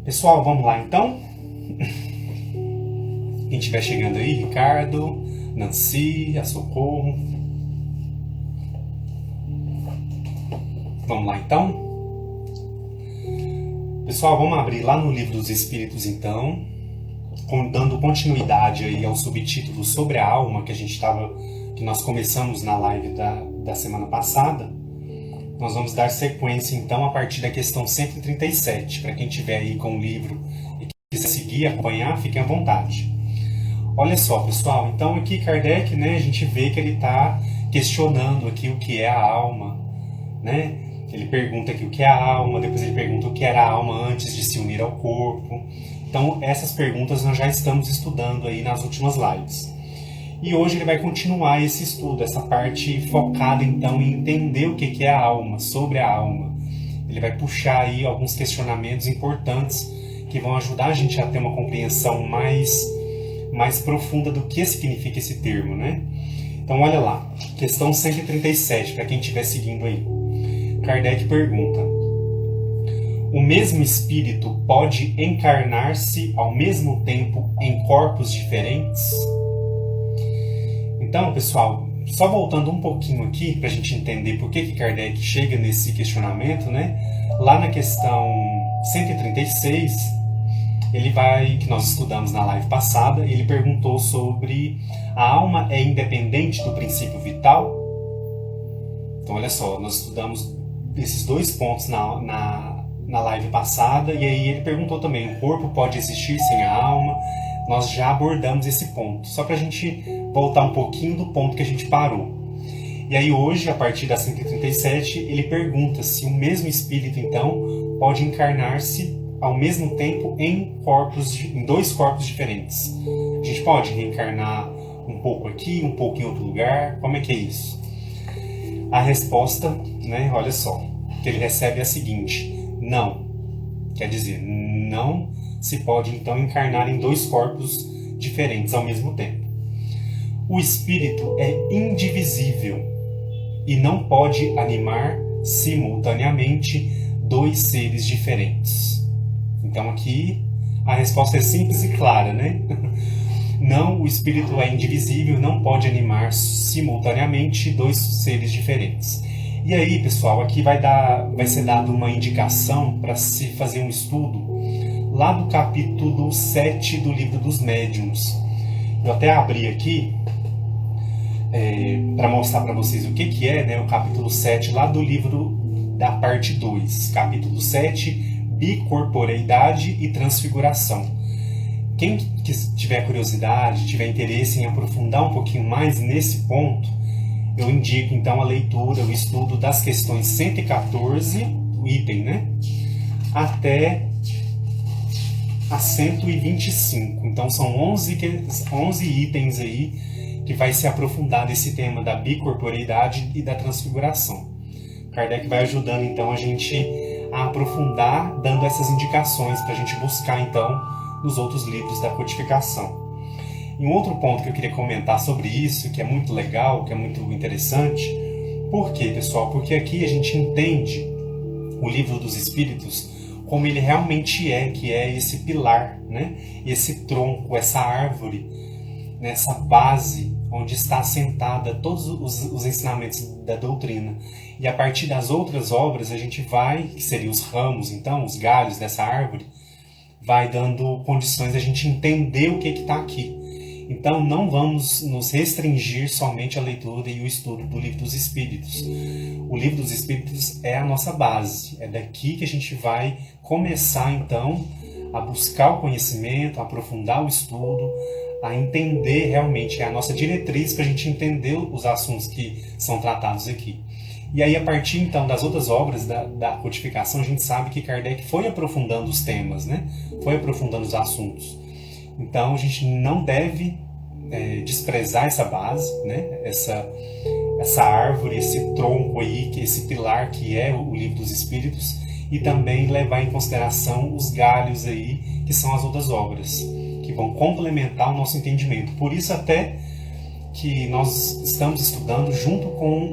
Pessoal, vamos lá então? Quem estiver chegando aí, Ricardo, Nancy, a Socorro. Vamos lá então? Pessoal, vamos abrir lá no Livro dos Espíritos então, dando continuidade aí ao subtítulo sobre a alma que nós começamos na live da semana passada. Nós vamos dar sequência então a partir da questão 137. Para quem estiver aí com o livro e quiser seguir, acompanhar, fiquem à vontade. Olha só, pessoal, então aqui Kardec, né, a gente vê que ele está questionando aqui o que é a alma, né? Ele pergunta aqui o que é a alma, depois ele pergunta o que era a alma antes de se unir ao corpo. Então essas perguntas nós já estamos estudando aí nas últimas lives. E hoje ele vai continuar esse estudo, essa parte focada então em entender o que é a alma, sobre a alma. Ele vai puxar aí alguns questionamentos importantes que vão ajudar a gente a ter uma compreensão mais profunda do que significa esse termo, né? Então olha lá, questão 137, para quem estiver seguindo aí. Kardec pergunta: o mesmo espírito pode encarnar-se ao mesmo tempo em corpos diferentes? Então, pessoal, só voltando um pouquinho aqui para a gente entender por que Kardec chega nesse questionamento, né? Lá na questão 136, que nós estudamos na live passada, ele perguntou sobre a alma é independente do princípio vital? Então, olha só, nós estudamos esses dois pontos na live passada, e aí ele perguntou também, o corpo pode existir sem a alma? Nós já abordamos esse ponto, só para a gente voltar um pouquinho do ponto que a gente parou. E aí hoje, a partir da 137, ele pergunta se o mesmo espírito, então, pode encarnar-se ao mesmo tempo em dois corpos diferentes. A gente pode reencarnar um pouco aqui, um pouco em outro lugar, como é que é isso? A resposta, né, olha só, que ele recebe é a seguinte: não. Quer dizer, não se pode então encarnar em dois corpos diferentes ao mesmo tempo. O espírito é indivisível e não pode animar simultaneamente dois seres diferentes. Então aqui a resposta é simples e clara, né? Não, o espírito é indivisível, não pode animar simultaneamente dois seres diferentes. E aí, pessoal, aqui vai ser dada uma indicação para se fazer um estudo lá do capítulo 7 do Livro dos Médiuns. Eu até abri aqui para mostrar para vocês o que é, né, o capítulo 7 lá do livro da parte 2. Capítulo 7, Bicorporeidade e Transfiguração. Quem tiver curiosidade, tiver interesse em aprofundar um pouquinho mais nesse ponto, eu indico então a leitura, o estudo das questões 114, o item, né? Até a 125. Então são 11 itens aí que vai se aprofundar nesse tema da bicorporeidade e da transfiguração. Kardec vai ajudando então a gente a aprofundar, dando essas indicações para a gente buscar então nos outros livros da codificação. E um outro ponto que eu queria comentar sobre isso, que é muito legal, que é muito interessante. Por quê, pessoal? Porque aqui a gente entende o Livro dos Espíritos como ele realmente é, que é esse pilar, né? Esse tronco, essa árvore, nessa base onde está assentada todos os ensinamentos da doutrina. E a partir das outras obras a gente vai, que seriam os ramos, então, os galhos dessa árvore, vai dando condições de a gente entender o que está aqui. Então não vamos nos restringir somente à leitura e o estudo do Livro dos Espíritos. O Livro dos Espíritos é a nossa base, é daqui que a gente vai começar então a buscar o conhecimento, a aprofundar o estudo, a entender realmente, é a nossa diretriz para a gente entender os assuntos que são tratados aqui. E aí, a partir então das outras obras da codificação, a gente sabe que Kardec foi aprofundando os temas, né? Foi aprofundando os assuntos. Então, a gente não deve desprezar essa base, né? Essa árvore, esse tronco aí, esse pilar que é o Livro dos Espíritos, e também levar em consideração os galhos aí, que são as outras obras, que vão complementar o nosso entendimento. Por isso até que nós estamos estudando junto com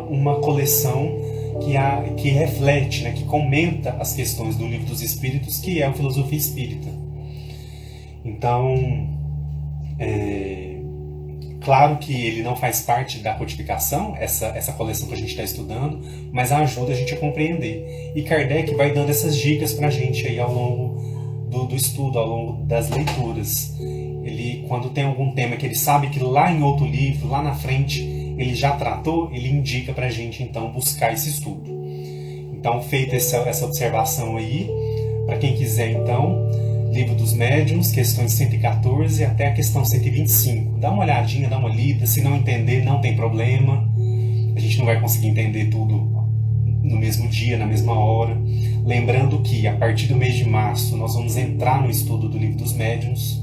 uma coleção que reflete, né, que comenta as questões do Livro dos Espíritos, que é a Filosofia Espírita. Então, claro que ele não faz parte da codificação, essa coleção que a gente está estudando, mas ajuda a gente a compreender. E Kardec vai dando essas dicas para a gente aí ao longo do estudo, ao longo das leituras. Ele, quando tem algum tema que ele sabe que lá em outro livro, lá na frente, ele já tratou, ele indica para a gente então buscar esse estudo. Então, feita essa observação aí, para quem quiser então, Livro dos Médiuns, questões 114 até a questão 125. Dá uma olhadinha, dá uma lida, se não entender, não tem problema. A gente não vai conseguir entender tudo no mesmo dia, na mesma hora. Lembrando que a partir do mês de março nós vamos entrar no estudo do Livro dos Médiuns.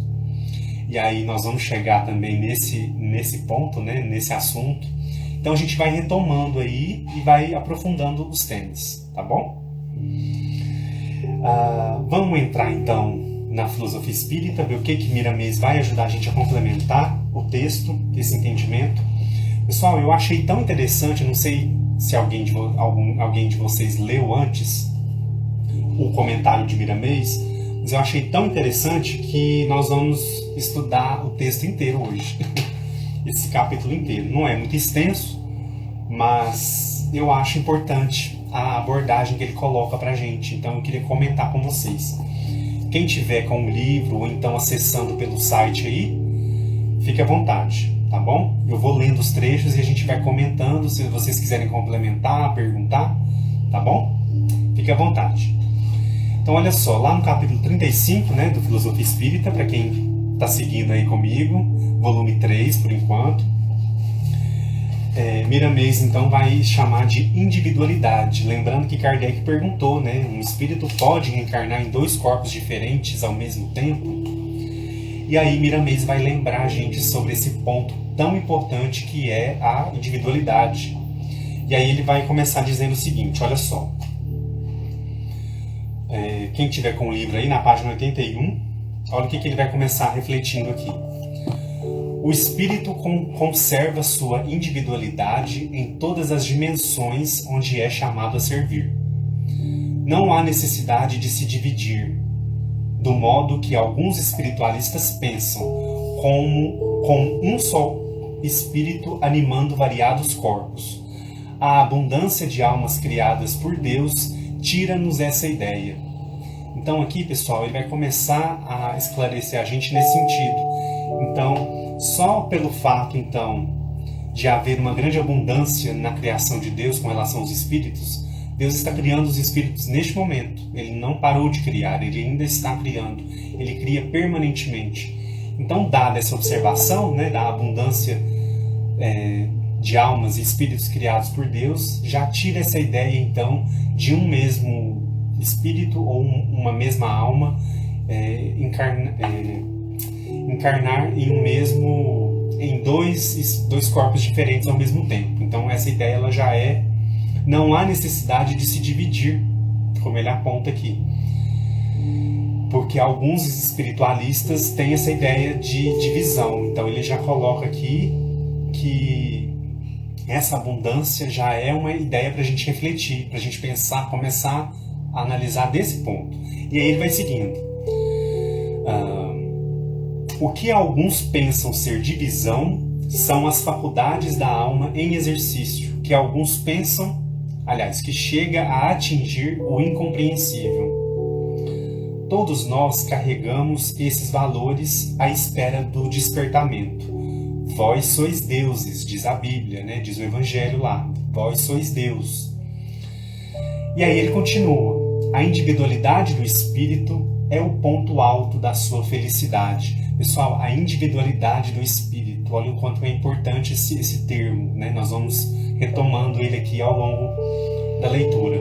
E aí nós vamos chegar também nesse ponto, né, nesse assunto. Então a gente vai retomando aí e vai aprofundando os temas, tá bom? Vamos entrar então na filosofia espírita, ver o que Miramês vai ajudar a gente a complementar o texto, esse entendimento. Pessoal, eu achei tão interessante, não sei se alguém de vocês leu antes o comentário de Miramês, mas eu achei tão interessante que nós vamos estudar o texto inteiro hoje. Esse capítulo inteiro. Não é muito extenso, mas eu acho importante a abordagem que ele coloca pra gente. Então eu queria comentar com vocês. Quem tiver com o livro ou então acessando pelo site aí, fique à vontade, tá bom? Eu vou lendo os trechos e a gente vai comentando. Se vocês quiserem complementar, perguntar, tá bom? Fique à vontade. Então olha só, lá no capítulo 35, né, do Filosofia Espírita, para quem está seguindo aí comigo, volume 3 por enquanto, Miramês então vai chamar de individualidade. Lembrando que Kardec perguntou, né, um espírito pode reencarnar em 2 corpos diferentes ao mesmo tempo? E aí Miramês vai lembrar a gente sobre esse ponto tão importante que é a individualidade. E aí ele vai começar dizendo o seguinte, olha só. Quem tiver com o livro aí, na página 81, olha o que ele vai começar refletindo aqui. O espírito conserva sua individualidade em todas as dimensões onde é chamado a servir. Não há necessidade de se dividir, do modo que alguns espiritualistas pensam, com um só espírito animando variados corpos. A abundância de almas criadas por Deus tira-nos essa ideia. Então aqui, pessoal, ele vai começar a esclarecer a gente nesse sentido. Então, só pelo fato, então, de haver uma grande abundância na criação de Deus com relação aos espíritos, Deus está criando os espíritos neste momento. Ele não parou de criar, ele ainda está criando. Ele cria permanentemente. Então, dada essa observação, né, da abundância de almas e espíritos criados por Deus, já tira essa ideia, então, de um mesmo espírito ou uma mesma alma encarnar em dois corpos diferentes ao mesmo tempo. Então essa ideia ela já não há necessidade de se dividir, como ele aponta aqui, porque alguns espiritualistas têm essa ideia de divisão. Então ele já coloca aqui que essa abundância já é uma ideia para a gente refletir, para a gente pensar, começar a analisar desse ponto. E aí ele vai seguindo. O que alguns pensam ser divisão são as faculdades da alma em exercício, que alguns pensam, aliás, que chega a atingir o incompreensível. Todos nós carregamos esses valores à espera do despertamento. Vós sois deuses, diz a Bíblia, né? Diz o Evangelho lá. Vós sois Deus. E aí ele continua. A individualidade do espírito é o ponto alto da sua felicidade. Pessoal, a individualidade do espírito, olha o quanto é importante esse termo, né? Nós vamos retomando ele aqui ao longo da leitura.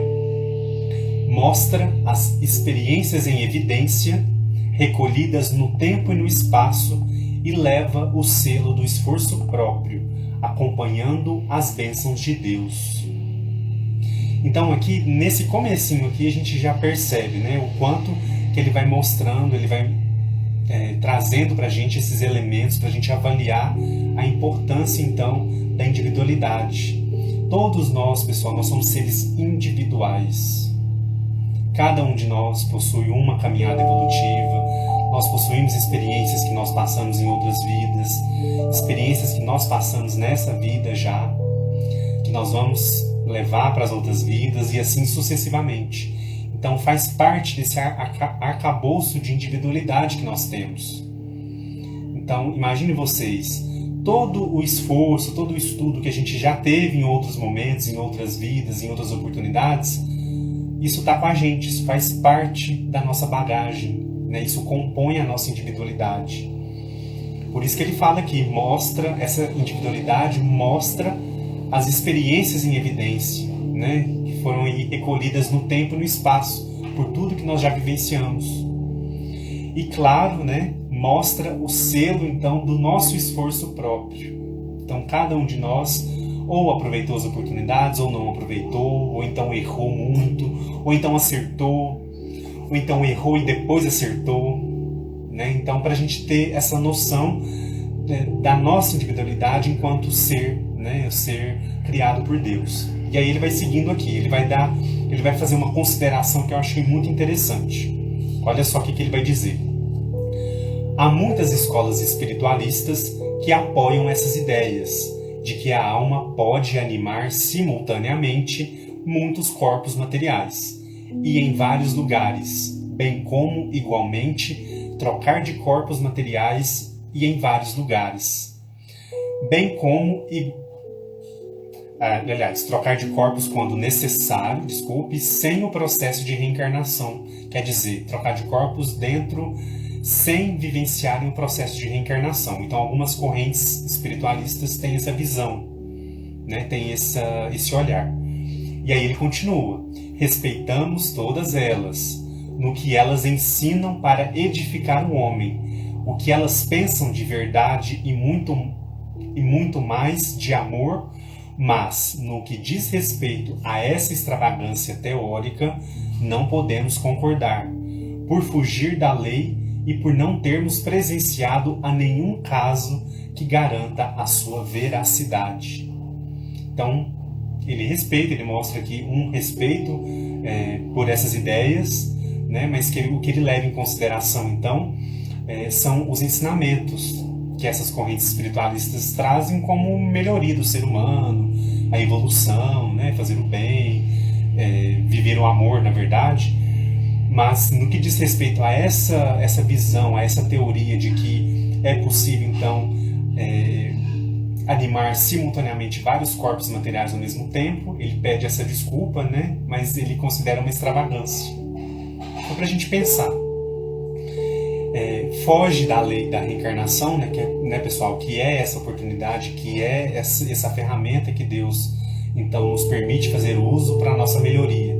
Mostra as experiências em evidência, recolhidas no tempo e no espaço, e leva o selo do esforço próprio, acompanhando as bênçãos de Deus. Então aqui, nesse comecinho aqui, a gente já percebe, né, o quanto que ele vai mostrando, ele vai trazendo para a gente esses elementos, para a gente avaliar a importância, então, da individualidade. Todos nós, pessoal, nós somos seres individuais. Cada um de nós possui uma caminhada evolutiva, nós possuímos experiências que nós passamos em outras vidas, experiências que nós passamos nessa vida já, que nós vamos levar para as outras vidas e assim sucessivamente. Então faz parte desse arcabouço de individualidade que nós temos. Então imagine vocês, todo o esforço, todo o estudo que a gente já teve em outros momentos, em outras vidas, em outras oportunidades, isso está com a gente, isso faz parte da nossa bagagem, né? Isso compõe a nossa individualidade. Por isso que ele fala aqui, mostra essa individualidade, mostra as experiências em evidência, né? Que foram aí recolhidas no tempo e no espaço, por tudo que nós já vivenciamos. E claro, né? Mostra o selo, então, do nosso esforço próprio. Então, cada um de nós ou aproveitou as oportunidades, ou não aproveitou, ou então errou muito, ou então acertou, ou então errou e depois acertou, né? Então, para a gente ter essa noção, né, da nossa individualidade enquanto ser, né, o ser criado por Deus. E aí ele vai seguindo aqui, ele vai fazer uma consideração que eu achei muito interessante. Olha só o que ele vai dizer. Há muitas escolas espiritualistas que apoiam essas ideias de que a alma pode animar simultaneamente muitos corpos materiais e em vários lugares, bem como, igualmente, trocar de corpos materiais e em vários lugares. Bem como, trocar de corpos quando necessário, sem o processo de reencarnação. Quer dizer, trocar de corpos dentro, sem vivenciarem o processo de reencarnação. Então, algumas correntes espiritualistas têm essa visão, né? Tem esse olhar. E aí ele continua. Respeitamos todas elas, no que elas ensinam para edificar o homem, o que elas pensam de verdade e muito mais de amor, mas no que diz respeito a essa extravagância teórica, não podemos concordar, por fugir da lei e por não termos presenciado a nenhum caso que garanta a sua veracidade. Então, ele mostra aqui um respeito por essas ideias, né? Mas o que ele leva em consideração, então, são os ensinamentos que essas correntes espiritualistas trazem como melhoria do ser humano, a evolução, né? Fazer o bem, viver o amor, na verdade. Mas no que diz respeito a essa visão, a essa teoria de que é possível, então, animar simultaneamente vários corpos materiais ao mesmo tempo, ele pede essa desculpa, né? Mas ele considera uma extravagância. Então, para a gente pensar, foge da lei da reencarnação, né, pessoal, que é essa oportunidade, que é essa ferramenta que Deus, então, nos permite fazer uso para a nossa melhoria.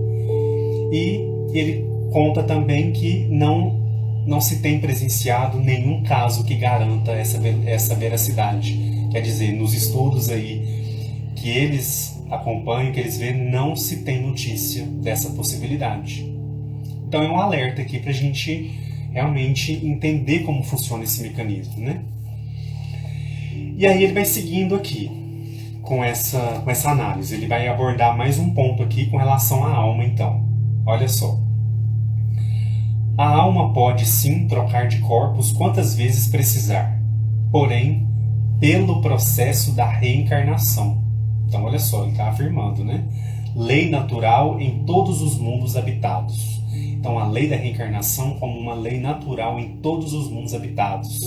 E ele conta também que não se tem presenciado nenhum caso que garanta essa veracidade. Quer dizer, nos estudos aí que eles acompanham, que eles veem, não se tem notícia dessa possibilidade. Então é um alerta aqui para a gente realmente entender como funciona esse mecanismo, né? E aí ele vai seguindo aqui com essa análise. Ele vai abordar mais um ponto aqui com relação à alma, então. Olha só. A alma pode sim trocar de corpos quantas vezes precisar, porém, pelo processo da reencarnação. Então, olha só, ele está afirmando, né? Lei natural em todos os mundos habitados. Então, a lei da reencarnação como uma lei natural em todos os mundos habitados.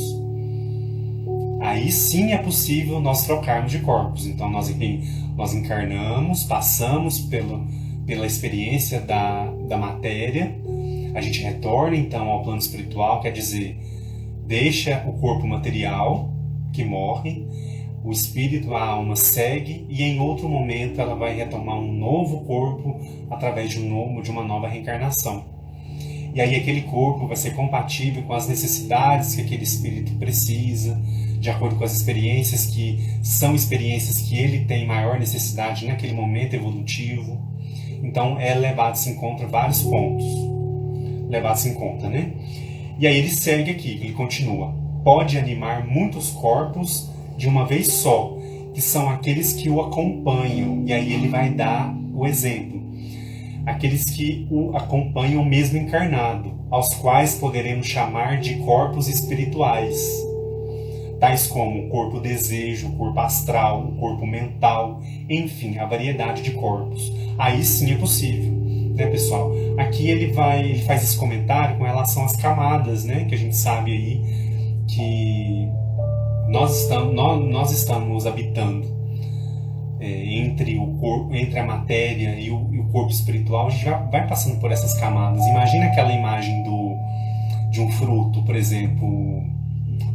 Aí sim é possível nós trocarmos de corpos. Então, nós encarnamos, passamos pela experiência da matéria, a gente retorna então ao plano espiritual, quer dizer, deixa o corpo material que morre, o espírito, a alma segue e em outro momento ela vai retomar um novo corpo através de uma nova reencarnação. E aí aquele corpo vai ser compatível com as necessidades que aquele espírito precisa, de acordo com as experiências que são experiências que ele tem maior necessidade naquele momento evolutivo. Então é levado-se em conta vários pontos. Levados em conta, né? E aí ele segue aqui, ele continua. Pode animar muitos corpos de uma vez só que são aqueles que o acompanham. E aí ele vai dar o exemplo. Aqueles que o acompanham mesmo encarnado, aos quais poderemos chamar de corpos espirituais, tais como o corpo desejo, o corpo astral, o corpo mental, enfim, a variedade de corpos. Aí sim é possível, né, pessoal? Aqui ele faz esse comentário com relação às camadas, né, que a gente sabe aí que nós estamos habitando entre a matéria e o corpo espiritual. A gente vai passando por essas camadas. Imagina aquela imagem de um fruto, por exemplo,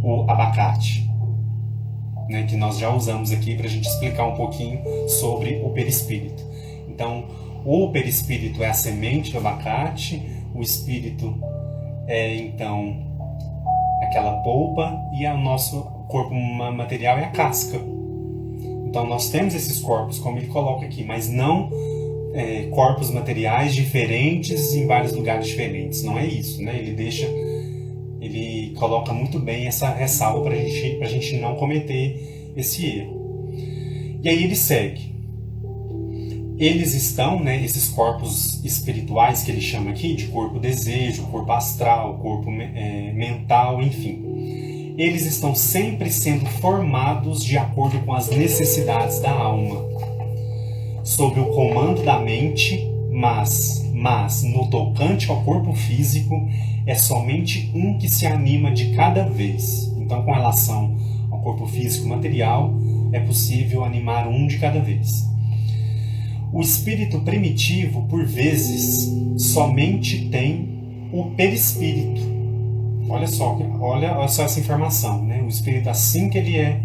o abacate, né, que nós já usamos aqui para a gente explicar um pouquinho sobre o perispírito. Então, o perispírito é a semente do abacate, o espírito é então aquela polpa, e o nosso corpo material é a casca. Então nós temos esses corpos, como ele coloca aqui, mas não corpos materiais diferentes em vários lugares diferentes. Não é isso, né? Ele coloca muito bem essa ressalva para a gente não cometer esse erro. E aí ele segue. Eles estão, né, esses corpos espirituais que ele chama aqui, de corpo desejo, corpo astral, corpo mental, enfim. Eles estão sempre sendo formados de acordo com as necessidades da alma, sob o comando da mente, mas no tocante ao corpo físico, é somente um que se anima de cada vez. Então, com relação ao corpo físico material, é possível animar um de cada vez. O espírito primitivo, por vezes, somente tem o perispírito. Olha só essa informação, né? O espírito, assim que ele é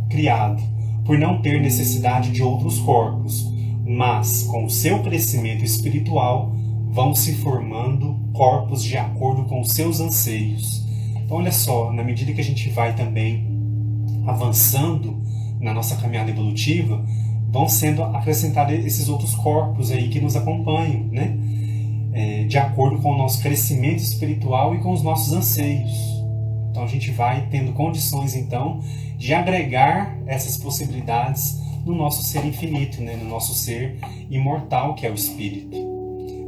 criado, por não ter necessidade de outros corpos, mas com o seu crescimento espiritual, vão se formando corpos de acordo com os seus anseios. Então, olha só, na medida que a gente vai também avançando na nossa caminhada evolutiva, vão sendo acrescentados esses outros corpos aí que nos acompanham, né? De acordo com o nosso crescimento espiritual e com os nossos anseios. Então a gente vai tendo condições então de agregar essas possibilidades no nosso ser infinito, né? No nosso ser imortal, que é o espírito.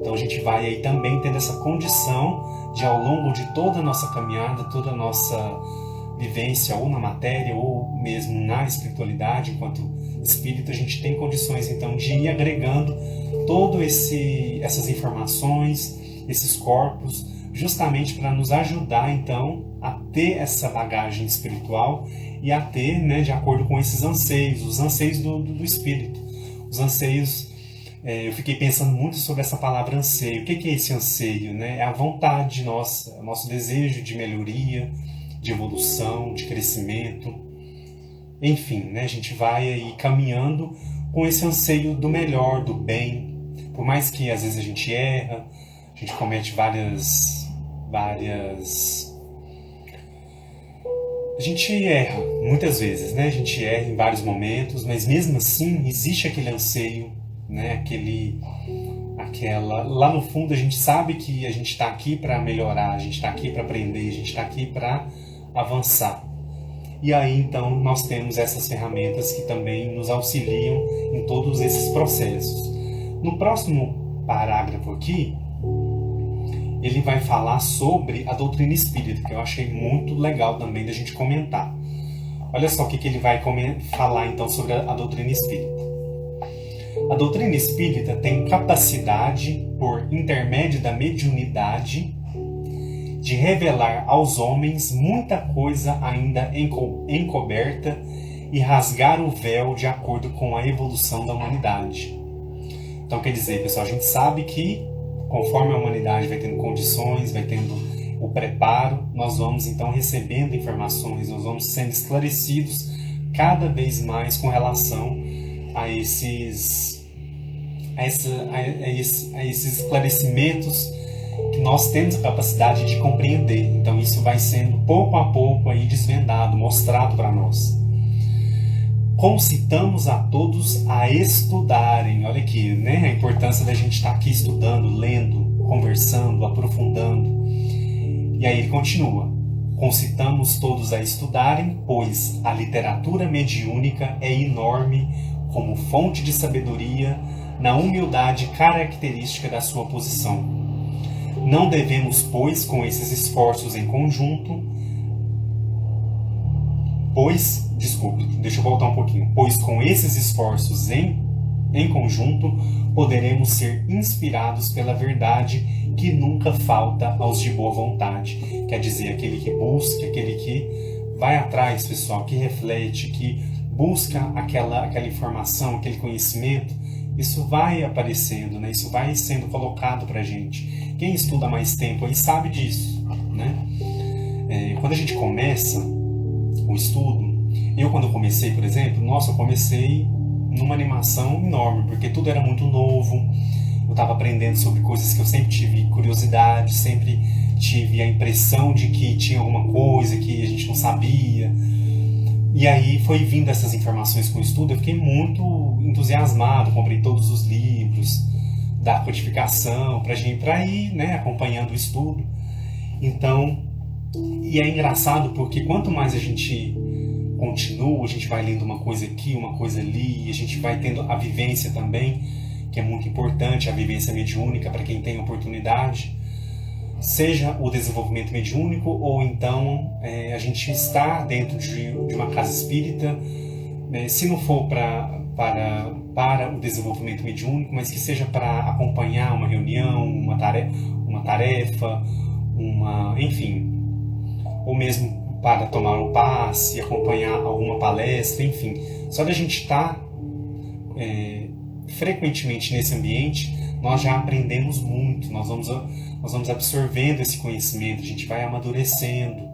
Então a gente vai aí também tendo essa condição de, ao longo de toda a nossa caminhada, toda a nossa vivência, ou na matéria ou mesmo na espiritualidade, enquanto espírito, a gente tem condições então de ir agregando todas essas informações, esses corpos, justamente para nos ajudar então a ter essa bagagem espiritual e a ter, né, de acordo com esses anseios, os anseios do espírito. Os anseios, eu fiquei pensando muito sobre essa palavra anseio. O que é esse anseio, né? É a vontade nossa, o nosso desejo de melhoria, de evolução, de crescimento. Enfim, né, a gente vai aí caminhando com esse anseio do melhor, do bem. Por mais que às vezes a gente erra, a gente comete várias... A gente erra muitas vezes, né? A gente erra em vários momentos, mas mesmo assim existe aquele anseio, né? Lá no fundo a gente sabe que a gente está aqui para melhorar, a gente está aqui para aprender, a gente está aqui para avançar. E aí então nós temos essas ferramentas que também nos auxiliam em todos esses processos. No próximo parágrafo aqui, ele vai falar sobre a doutrina espírita, que eu achei muito legal também da gente comentar. Olha só o que ele vai falar então sobre a doutrina espírita. A doutrina espírita tem capacidade, por intermédio da mediunidade, de revelar aos homens muita coisa ainda encoberta e rasgar o véu de acordo com a evolução da humanidade. Então, quer dizer, pessoal, a gente sabe que conforme a humanidade vai tendo condições, vai tendo o preparo, nós vamos então recebendo informações, nós vamos sendo esclarecidos cada vez mais com relação a esses esclarecimentos que nós temos a capacidade de compreender. Então isso vai sendo pouco a pouco aí desvendado, mostrado para nós. Concitamos a todos a estudarem. Olha aqui, né? A importância da gente estar aqui estudando, lendo, conversando, aprofundando. E aí ele continua. Concitamos todos a estudarem, pois a literatura mediúnica é enorme como fonte de sabedoria na humildade característica da sua posição. Não devemos, pois, com esses esforços em conjunto, pois com esses esforços em conjunto, poderemos ser inspirados pela verdade que nunca falta aos de boa vontade. Quer dizer, aquele que busca, aquele que vai atrás, pessoal, que reflete, que busca aquela informação, aquele conhecimento, isso vai aparecendo, né? Isso vai sendo colocado pra gente. Quem estuda mais tempo aí sabe disso, né? Quando a gente começa o estudo, quando eu comecei, por exemplo, eu comecei numa animação enorme, porque tudo era muito novo, eu estava aprendendo sobre coisas que eu sempre tive curiosidade, sempre tive a impressão de que tinha alguma coisa que a gente não sabia. E aí foi vindo essas informações com o estudo, eu fiquei muito entusiasmado, comprei todos os livros da codificação para ir, né, acompanhando o estudo. Então, e é engraçado porque quanto mais a gente continua, a gente vai lendo uma coisa aqui, uma coisa ali, e a gente vai tendo a vivência também, que é muito importante, a vivência mediúnica para quem tem oportunidade, seja o desenvolvimento mediúnico ou então a gente está dentro de uma casa espírita, se não for para o desenvolvimento mediúnico, mas que seja para acompanhar uma reunião, uma tarefa, enfim, ou mesmo para tomar um passe, acompanhar alguma palestra, enfim. Só da gente estar frequentemente nesse ambiente, nós já aprendemos muito, nós vamos absorvendo esse conhecimento, a gente vai amadurecendo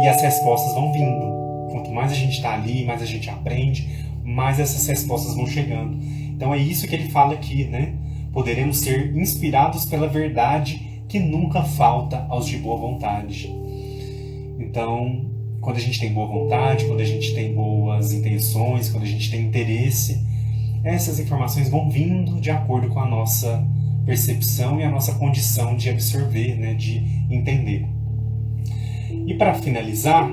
e as respostas vão vindo. Quanto mais a gente está ali, mais a gente aprende, mais essas respostas vão chegando. Então é isso que ele fala aqui, né? Poderemos ser inspirados pela verdade que nunca falta aos de boa vontade. Então, quando a gente tem boa vontade, quando a gente tem boas intenções, quando a gente tem interesse, essas informações vão vindo de acordo com a nossa percepção e a nossa condição de absorver, né, de entender. E para finalizar,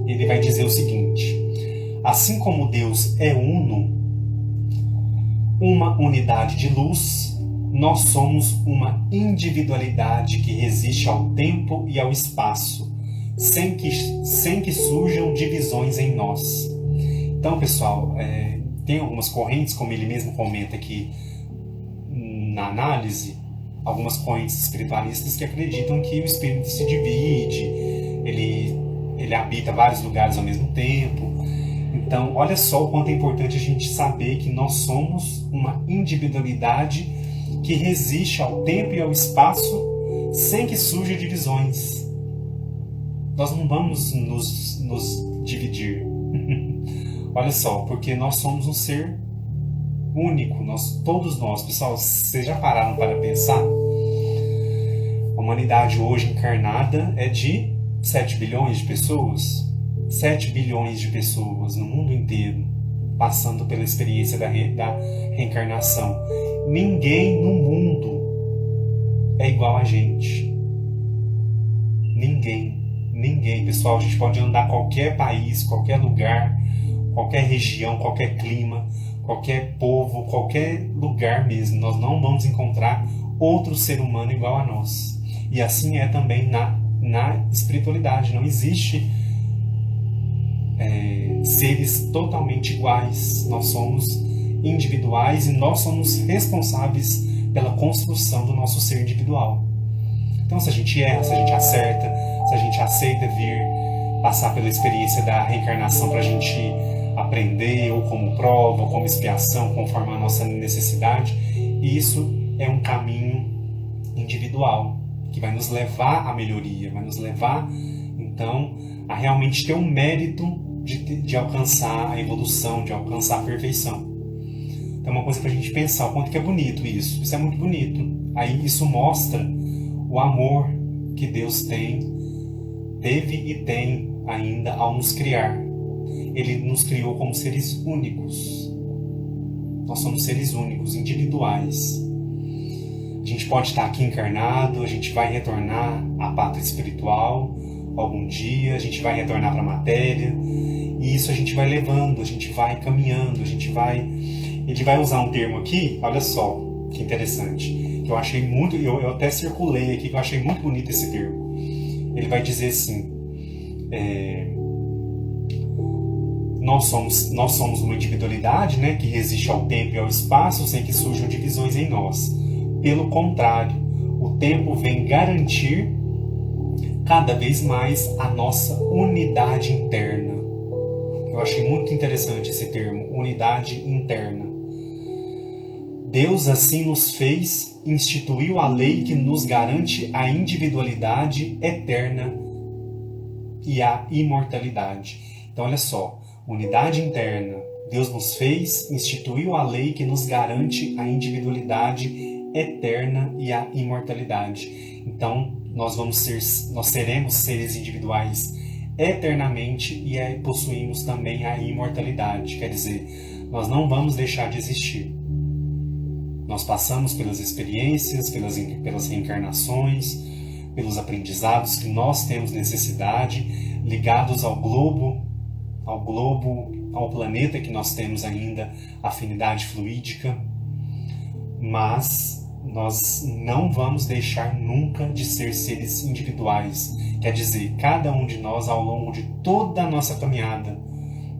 ele vai dizer o seguinte: assim como Deus é uno, uma unidade de luz, nós somos uma individualidade que resiste ao tempo e ao espaço, sem que surjam divisões em nós. Então, pessoal, tem algumas correntes, como ele mesmo comenta aqui na análise, algumas correntes espiritualistas que acreditam que o espírito se divide, ele habita vários lugares ao mesmo tempo. Então, olha só o quanto é importante a gente saber que nós somos uma individualidade que resiste ao tempo e ao espaço sem que surjam divisões. Nós não vamos nos dividir. Olha só, porque nós somos um ser único, todos nós, pessoal, vocês já pararam para pensar? A humanidade hoje encarnada é de 7 bilhões de pessoas. 7 bilhões de pessoas no mundo inteiro, passando pela experiência da reencarnação. Ninguém no mundo é igual a gente. Ninguém, pessoal. A gente pode andar qualquer país, qualquer lugar, qualquer região, qualquer clima, qualquer povo, qualquer lugar mesmo. Nós não vamos encontrar outro ser humano igual a nós. E assim é também na espiritualidade. Não existe seres totalmente iguais. Nós somos individuais e nós somos responsáveis pela construção do nosso ser individual. Então, se a gente erra, se a gente acerta, se a gente aceita vir passar pela experiência da reencarnação para a gente aprender, ou como prova, ou como expiação, conforme a nossa necessidade, isso é um caminho individual que vai nos levar à melhoria, vai nos levar, então, a realmente ter um mérito de alcançar a evolução, de alcançar a perfeição. Então é uma coisa para a gente pensar, o quanto que é bonito isso. Isso é muito bonito. Aí isso mostra o amor que Deus teve e tem ainda ao nos criar. Ele nos criou como seres únicos. Nós somos seres únicos, individuais. A gente pode estar aqui encarnado, a gente vai retornar à pátria espiritual, algum dia, a gente vai retornar para a matéria, e isso a gente vai levando, a gente vai caminhando, a gente vai... Ele vai usar um termo aqui, olha só, que interessante, que eu achei muito, eu até circulei aqui, que eu achei muito bonito esse termo. Ele vai dizer assim, nós somos uma individualidade, né, que resiste ao tempo e ao espaço sem que surjam divisões em nós. Pelo contrário, o tempo vem garantir cada vez mais a nossa unidade interna. Eu achei muito interessante esse termo, unidade interna. Deus assim nos fez, instituiu a lei que nos garante a individualidade eterna e a imortalidade. Então olha só, unidade interna. Deus nos fez, instituiu a lei que nos garante a individualidade eterna e a imortalidade. Então nós seremos seres individuais eternamente e possuímos também a imortalidade. Quer dizer, nós não vamos deixar de existir. Nós passamos pelas experiências, pelas reencarnações, pelos aprendizados que nós temos necessidade, ligados ao globo, ao planeta que nós temos ainda afinidade fluídica, mas nós não vamos deixar nunca de ser seres individuais. Quer dizer, cada um de nós ao longo de toda a nossa caminhada,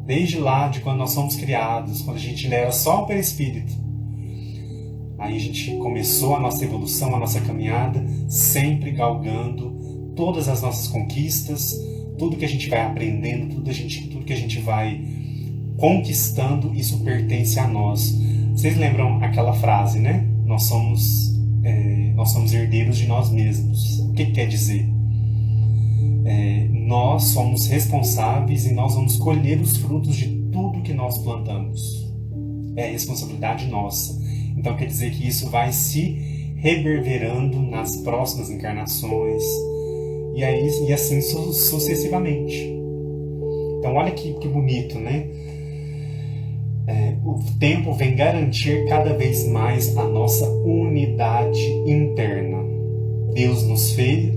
desde lá de quando nós fomos criados, quando a gente era só um perispírito, aí a gente começou a nossa evolução, a nossa caminhada, sempre galgando todas as nossas conquistas, tudo que a gente vai aprendendo, tudo que a gente vai conquistando, isso pertence a nós. Vocês lembram aquela frase, né? Nós somos herdeiros de nós mesmos. O que quer dizer? Nós somos responsáveis e nós vamos colher os frutos de tudo que nós plantamos. É responsabilidade nossa. Então quer dizer que isso vai se reverberando nas próximas encarnações e assim sucessivamente. Então olha que bonito, né? O tempo vem garantir cada vez mais a nossa unidade interna. Deus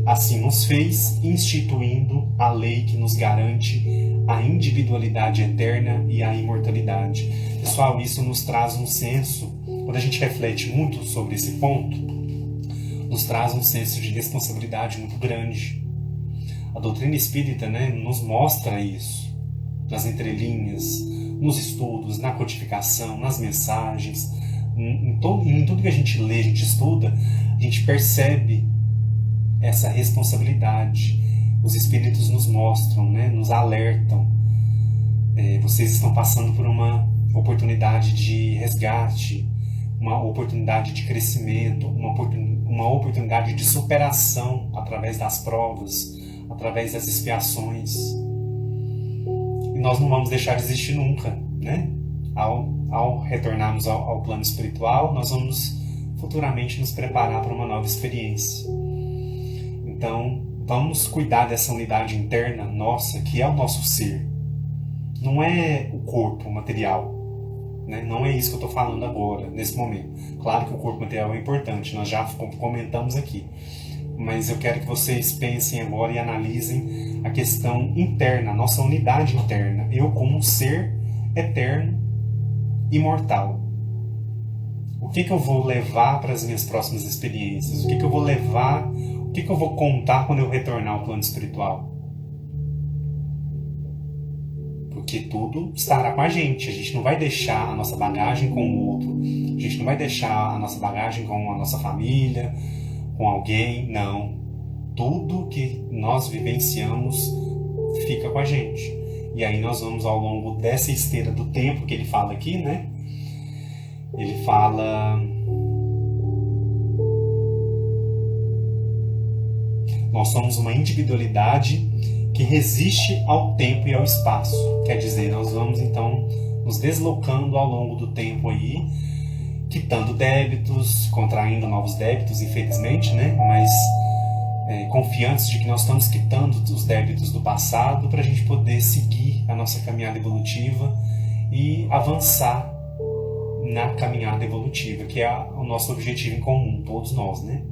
assim nos fez, instituindo a lei que nos garante a individualidade eterna e a imortalidade. Pessoal, isso nos traz um senso, quando a gente reflete muito sobre esse ponto, nos traz um senso de responsabilidade muito grande. A doutrina espírita, né, nos mostra isso, nas entrelinhas, nos estudos, na codificação, nas mensagens, em tudo que a gente lê, a gente estuda, a gente percebe essa responsabilidade. Os espíritos nos mostram, né, nos alertam. Vocês estão passando por uma oportunidade de resgate, uma oportunidade de crescimento, uma oportunidade de superação através das provas, através das expiações. E nós não vamos deixar de existir nunca, né? Ao retornarmos ao plano espiritual, nós vamos futuramente nos preparar para uma nova experiência. Então, vamos cuidar dessa unidade interna nossa, que é o nosso ser. Não é o corpo material, né? Não é isso que eu estou falando agora, nesse momento. Claro que o corpo material é importante, nós já comentamos aqui. Mas eu quero que vocês pensem agora e analisem a questão interna, a nossa unidade interna. Eu como um ser eterno, imortal. O que eu vou levar para as minhas próximas experiências? O que eu vou levar, o que eu vou contar quando eu retornar ao plano espiritual? Porque tudo estará com a gente não vai deixar a nossa bagagem com o outro, a gente não vai deixar a nossa bagagem com a nossa família, com alguém, não. Tudo que nós vivenciamos fica com a gente. E aí nós vamos ao longo dessa esteira do tempo que ele fala aqui, né? Ele fala... Nós somos uma individualidade que resiste ao tempo e ao espaço. Quer dizer, nós vamos então nos deslocando ao longo do tempo aí, quitando débitos, contraindo novos débitos, infelizmente, né? Mas confiantes de que nós estamos quitando os débitos do passado para a gente poder seguir a nossa caminhada evolutiva e avançar na caminhada evolutiva, que é o nosso objetivo em comum, todos nós, né?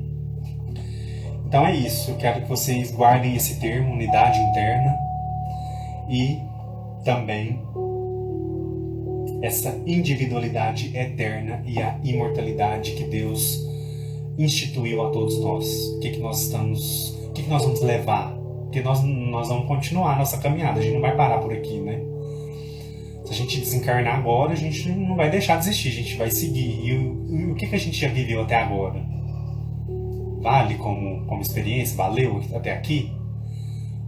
Então é isso, eu quero que vocês guardem esse termo, unidade interna, e também essa individualidade eterna e a imortalidade que Deus instituiu a todos nós. O que nós vamos levar? Porque nós vamos continuar a nossa caminhada, a gente não vai parar por aqui, né? Se a gente desencarnar agora, a gente não vai deixar de existir, a gente vai seguir. E o que a gente já viveu até agora? Vale como experiência? Valeu até aqui?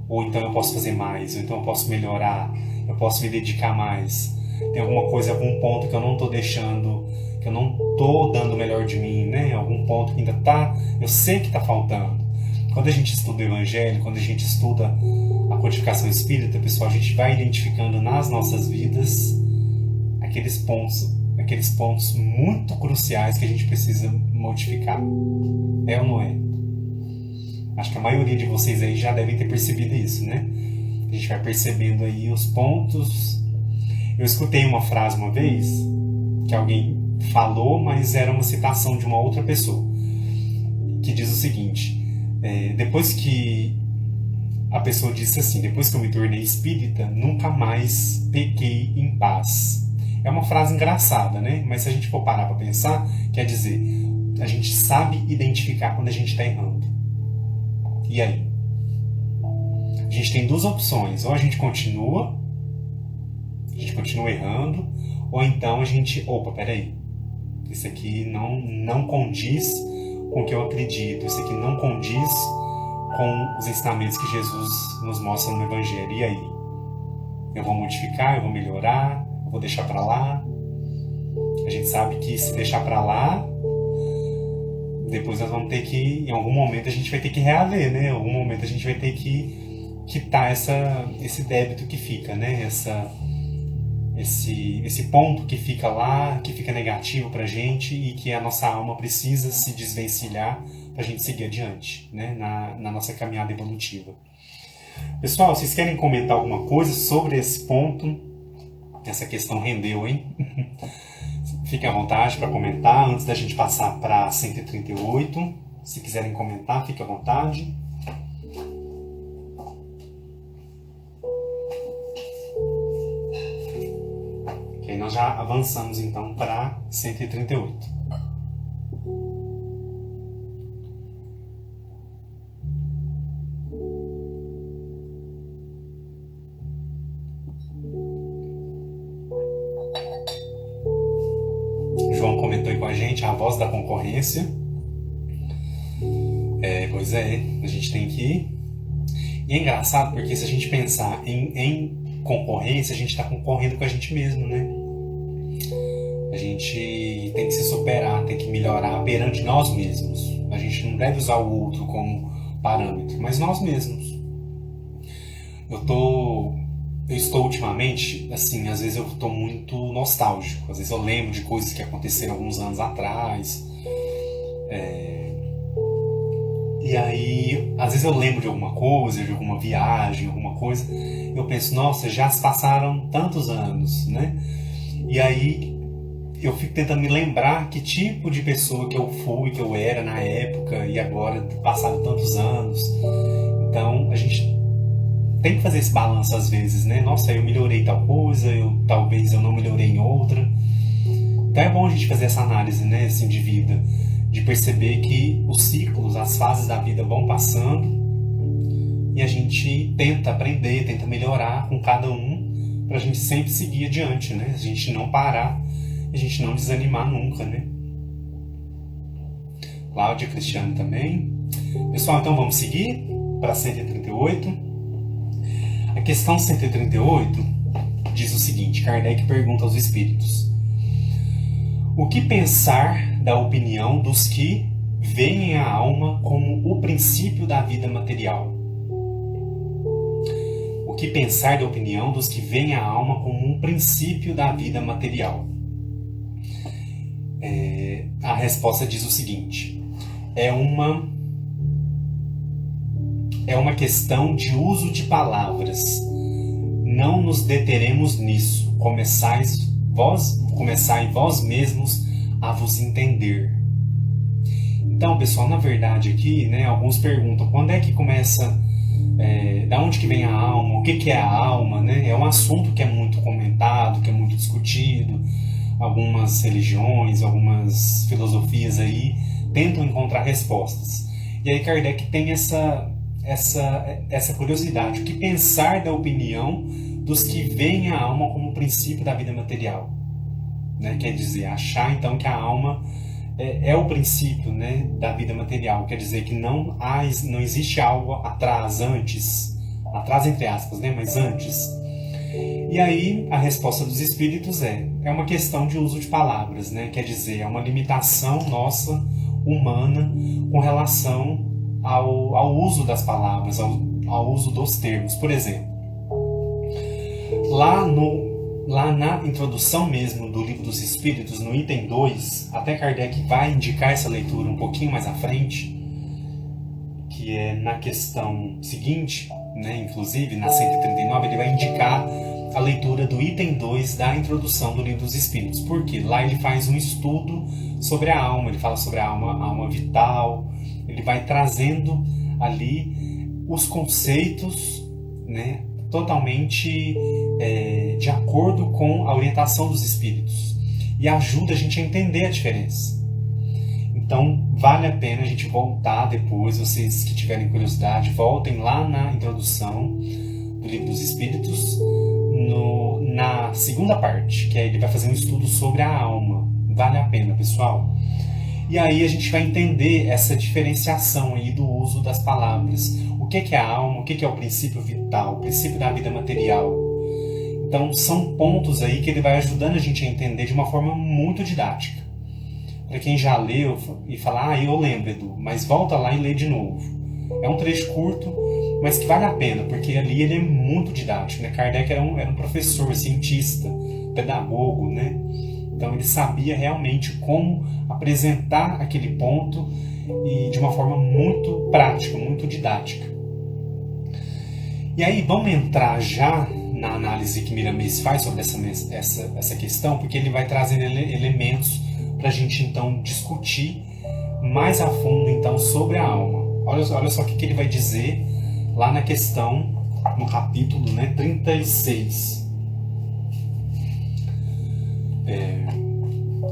Ou então eu posso fazer mais? Ou então eu posso melhorar? Eu posso me dedicar mais? Tem alguma coisa, algum ponto que eu não estou deixando, que eu não estou dando o melhor de mim, né? Algum ponto que ainda está, eu sei que está faltando. Quando a gente estuda o Evangelho, quando a gente estuda a codificação espírita, pessoal, a gente vai identificando nas nossas vidas aqueles pontos muito cruciais que a gente precisa modificar. É ou não é? Acho que a maioria de vocês aí já devem ter percebido isso, né? A gente vai percebendo aí os pontos. Eu escutei uma frase uma vez que alguém falou, mas era uma citação de uma outra pessoa, que diz o seguinte: depois que a pessoa disse assim, depois que eu me tornei espírita, nunca mais pequei em paz. É uma frase engraçada, né? Mas se a gente for parar para pensar, quer dizer, a gente sabe identificar quando a gente está errando. E aí? A gente tem duas opções: ou a gente continua errando, ou então a gente, opa, peraí, isso aqui não condiz com o que eu acredito, isso aqui não condiz com os ensinamentos que Jesus nos mostra no Evangelho. E aí? Eu vou modificar, eu vou melhorar, eu vou deixar pra lá? A gente sabe que se deixar pra lá, depois nós vamos ter que, em algum momento a gente vai ter que reaver, né? Em algum momento a gente vai ter que quitar esse débito que fica, né? Esse ponto que fica lá, que fica negativo pra gente e que a nossa alma precisa se desvencilhar pra gente seguir adiante, né? Na nossa caminhada evolutiva. Pessoal, vocês querem comentar alguma coisa sobre esse ponto? Essa questão rendeu, hein? Fiquem à vontade para comentar antes da gente passar para 138. Se quiserem comentar, fiquem à vontade. Ok, nós já avançamos então para 138. João comentou aí com a gente, a voz da concorrência. Pois é, a gente tem que ir. E é engraçado porque se a gente pensar em concorrência, a gente está concorrendo com a gente mesmo, né? A gente tem que se superar, tem que melhorar perante nós mesmos. A gente não deve usar o outro como parâmetro, mas nós mesmos. Eu estou ultimamente, assim, às vezes eu estou muito nostálgico. Às vezes eu lembro de coisas que aconteceram alguns anos atrás. E aí, às vezes eu lembro de alguma coisa, de alguma viagem, alguma coisa. Eu penso, nossa, já se passaram tantos anos, né? E aí eu fico tentando me lembrar que tipo de pessoa que eu fui, que eu era na época e agora, passaram tantos anos. Então, a gente tem que fazer esse balanço às vezes, né? Nossa, eu melhorei tal coisa, talvez eu não melhorei em outra. Então é bom a gente fazer essa análise, né, assim, de vida, de perceber que os ciclos, as fases da vida vão passando e a gente tenta aprender, tenta melhorar com cada um pra gente sempre seguir adiante, né? A gente não parar, a gente não desanimar nunca, né? Cláudia, Cristiano também. Pessoal, então vamos seguir para 138. A questão 138 diz o seguinte: Kardec pergunta aos espíritos: o que pensar da opinião dos que veem a alma como o princípio da vida material? O que pensar da opinião dos que veem a alma como um princípio da vida material? A resposta diz o seguinte: é uma questão de uso de palavras. Não nos deteremos nisso. Começai vós mesmos a vos entender. Então, pessoal, na verdade aqui, né, alguns perguntam quando é que começa, da onde que vem a alma, o que que é a alma, né? É um assunto que é muito comentado, que é muito discutido. Algumas religiões, algumas filosofias aí tentam encontrar respostas. E aí Kardec tem essa curiosidade, o que pensar da opinião dos que veem a alma como princípio da vida material, né? Quer dizer, achar então que a alma é o princípio, né, da vida material, quer dizer que não existe algo atrás entre aspas, né, mas antes. E aí a resposta dos espíritos é uma questão de uso de palavras, né? Quer dizer, é uma limitação nossa, humana, com relação ao uso das palavras, ao uso dos termos. Por exemplo, lá na introdução mesmo do Livro dos Espíritos, no item 2, até Kardec vai indicar essa leitura um pouquinho mais à frente, que é na questão seguinte, né? Inclusive na 139, ele vai indicar a leitura do item 2 da introdução do Livro dos Espíritos. Porque lá ele faz um estudo sobre a alma, ele fala sobre a alma vital, ele vai trazendo ali os conceitos, né, totalmente de acordo com a orientação dos espíritos, e ajuda a gente a entender a diferença. Então vale a pena a gente voltar depois, vocês que tiverem curiosidade, voltem lá na introdução do Livro dos Espíritos, na segunda parte, que aí ele vai fazer um estudo sobre a alma. Vale a pena, pessoal. E aí a gente vai entender essa diferenciação aí do uso das palavras. O que é a alma, o que é o princípio vital, o princípio da vida material. Então são pontos aí que ele vai ajudando a gente a entender de uma forma muito didática. Para quem já leu e fala, eu lembro, Edu, mas volta lá e lê de novo. É um trecho curto, mas que vale a pena, porque ali ele é muito didático, né? Kardec era um professor, cientista, pedagogo, né? Então ele sabia realmente como apresentar aquele ponto e de uma forma muito prática, muito didática. E aí vamos entrar já na análise que Miramês faz sobre essa questão, porque ele vai trazendo elementos para a gente então discutir mais a fundo então sobre a alma. Olha só o que ele vai dizer lá na questão, no capítulo, né, 36.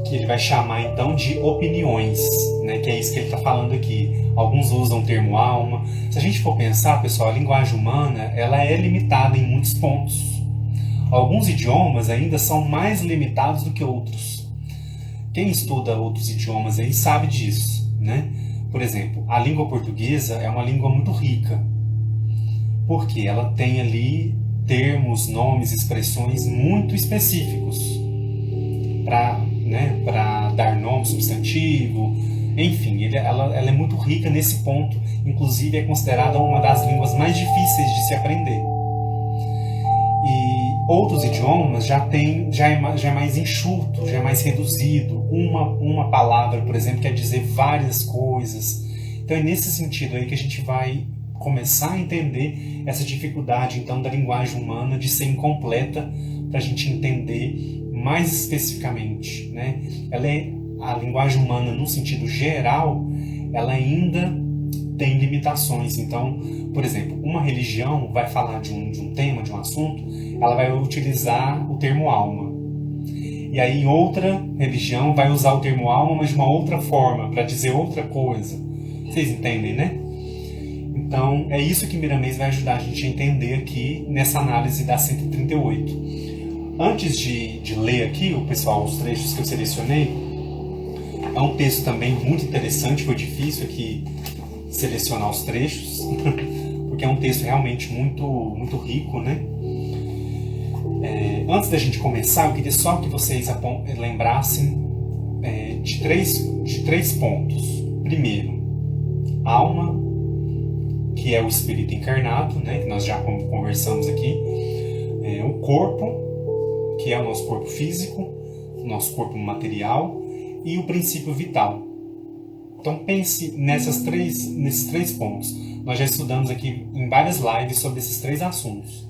Que ele vai chamar então de opiniões, né, que é isso que ele está falando aqui. Alguns usam o termo alma. Se a gente for pensar, pessoal, a linguagem humana ela é limitada em muitos pontos. Alguns idiomas ainda são mais limitados do que outros. Quem estuda outros idiomas aí sabe disso, né? Por exemplo, a língua portuguesa é uma língua muito rica, porque ela tem ali termos, nomes, expressões muito específicos para dar nome, substantivo, enfim, ela é muito rica nesse ponto, inclusive é considerada uma das línguas mais difíceis de se aprender. E outros idiomas já é mais enxuto, já é mais reduzido. Uma palavra, por exemplo, quer dizer várias coisas. Então é nesse sentido aí que a gente vai começar a entender essa dificuldade então da linguagem humana de ser incompleta, para a gente entender mais especificamente, né? A linguagem humana no sentido geral, ela ainda tem limitações. Então, por exemplo, uma religião vai falar de um tema, de um assunto, ela vai utilizar o termo alma. E aí outra religião vai usar o termo alma, mas de uma outra forma, para dizer outra coisa. Vocês entendem, né? Então, é isso que Miramês vai ajudar a gente a entender aqui nessa análise da 138. Antes de ler aqui, pessoal, os trechos que eu selecionei, é um texto também muito interessante, foi difícil aqui selecionar os trechos, porque é um texto realmente muito, muito rico, né? Antes da gente começar, eu queria só que vocês lembrassem de três pontos. Primeiro, alma, que é o espírito encarnado, né, que nós já conversamos aqui. O corpo, que é o nosso corpo físico, o nosso corpo material, e o princípio vital. Então pense nesses três pontos. Nós já estudamos aqui em várias lives sobre esses três assuntos.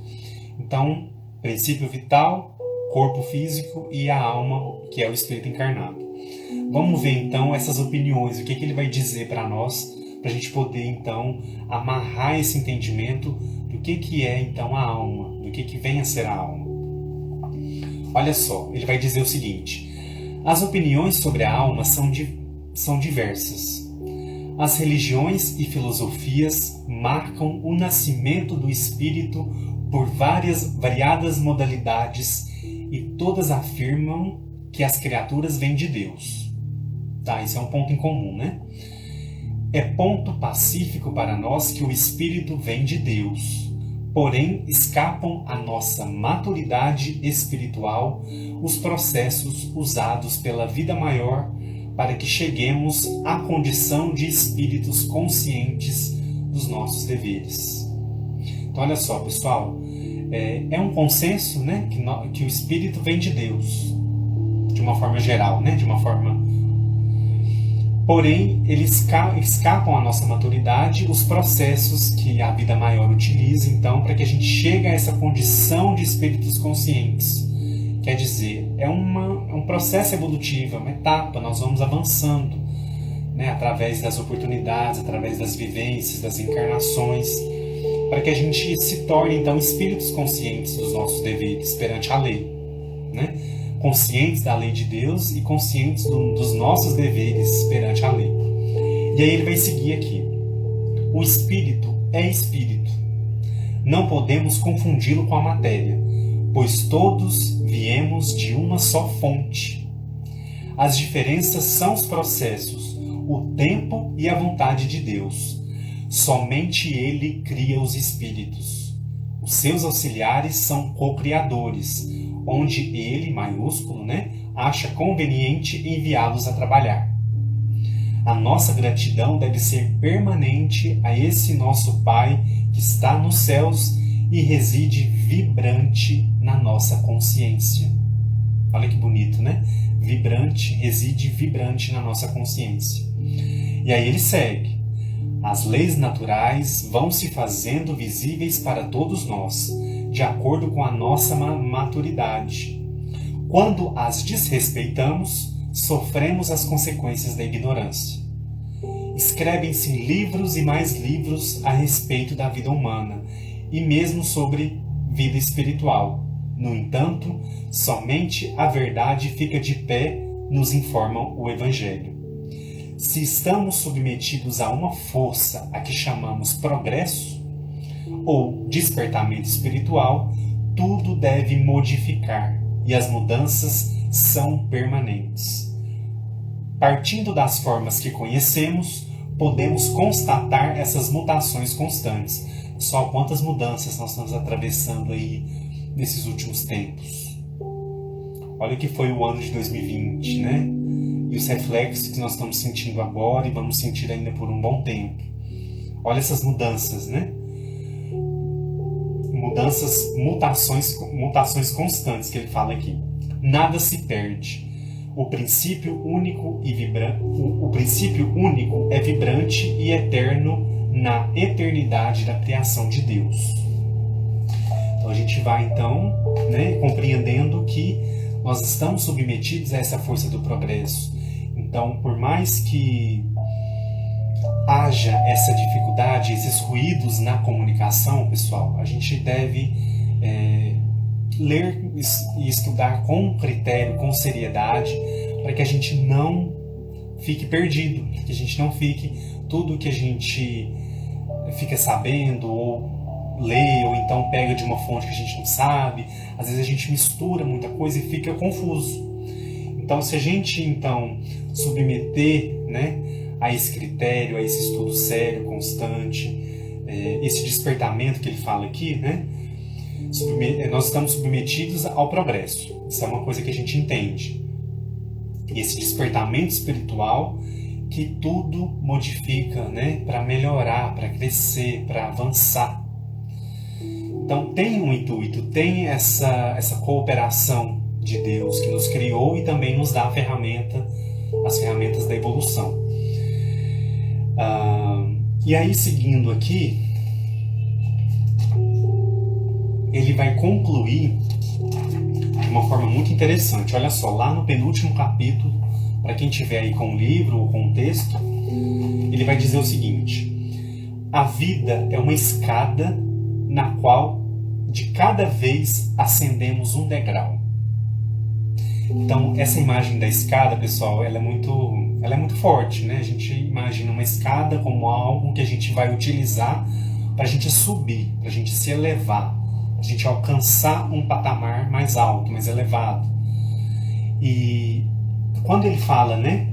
Então, princípio vital, corpo físico e a alma, que é o espírito encarnado. Vamos ver então essas opiniões, o que ele vai dizer para nós, para a gente poder então amarrar esse entendimento do que é então a alma, do que vem a ser a alma. Olha só, ele vai dizer o seguinte: as opiniões sobre a alma são diversas. As religiões e filosofias marcam o nascimento do espírito por variadas modalidades e todas afirmam que as criaturas vêm de Deus. Tá, isso é um ponto em comum, né? É ponto pacífico para nós que o espírito vem de Deus, porém escapam à nossa maturidade espiritual os processos usados pela vida maior para que cheguemos à condição de espíritos conscientes dos nossos deveres. Então, olha só, pessoal, é um consenso, né, que o espírito vem de Deus, de uma forma geral, né, de uma forma... Porém, eles escapam à nossa maturidade os processos que a vida maior utiliza, então, para que a gente chegue a essa condição de espíritos conscientes. Quer dizer, é um processo evolutivo, é uma etapa, nós vamos avançando, né, através das oportunidades, através das vivências, das encarnações, para que a gente se torne, então, espíritos conscientes dos nossos deveres perante a lei, né? Conscientes da lei de Deus e conscientes dos nossos deveres perante a lei. E aí ele vai seguir aqui. O espírito é espírito. Não podemos confundi-lo com a matéria, pois todos viemos de uma só fonte. As diferenças são os processos, o tempo e a vontade de Deus. Somente Ele cria os espíritos. Os seus auxiliares são co-criadores, onde Ele, maiúsculo, né, acha conveniente enviá-los a trabalhar. A nossa gratidão deve ser permanente a esse nosso Pai que está nos céus e reside vibrante na nossa consciência. Olha que bonito, né? Vibrante, reside vibrante na nossa consciência. E aí ele segue. As leis naturais vão se fazendo visíveis para todos nós, de acordo com a nossa maturidade. Quando as desrespeitamos, sofremos as consequências da ignorância. Escrevem-se livros e mais livros a respeito da vida humana, e mesmo sobre vida espiritual. No entanto, somente a verdade fica de pé, nos informa o Evangelho. Se estamos submetidos a uma força a que chamamos progresso, ou despertamento espiritual, tudo deve modificar, e as mudanças são permanentes. Partindo das formas que conhecemos, podemos constatar essas mutações constantes. Só quantas mudanças nós estamos atravessando aí nesses últimos tempos. Olha o que foi o ano de 2020, né? E os reflexos que nós estamos sentindo agora e vamos sentir ainda por um bom tempo. Olha essas mudanças, né? Mutações constantes que ele fala aqui. Nada se perde. O princípio único é vibrante e eterno na eternidade da criação de Deus. Então a gente vai então, né, compreendendo que nós estamos submetidos a essa força do progresso. Então, por mais que haja essa dificuldade, esses ruídos na comunicação, pessoal, a gente deve ler e estudar com critério, com seriedade, para que a gente não fique perdido, que a gente não fique tudo que a gente fica sabendo ou lê, ou então pega de uma fonte que a gente não sabe. Às vezes a gente mistura muita coisa e fica confuso. Então, se a gente então submeter, né, a esse critério, a esse estudo sério, constante, esse despertamento que ele fala aqui, né, nós estamos submetidos ao progresso. Isso é uma coisa que a gente entende. E esse despertamento espiritual que tudo modifica, né, para melhorar, para crescer, para avançar. Então tem um intuito, tem essa cooperação de Deus que nos criou e também nos dá as ferramentas da evolução. E aí, seguindo aqui, ele vai concluir de uma forma muito interessante. Olha só, lá no penúltimo capítulo para quem tiver aí com o livro ou com o texto, ele vai dizer o seguinte: a vida é uma escada na qual de cada vez ascendemos um degrau. Então, essa imagem da escada, pessoal, ela é muito forte, né? A gente imagina uma escada como algo que a gente vai utilizar para a gente subir, para a gente se elevar, para a gente alcançar um patamar mais alto, mais elevado. E quando ele fala, né,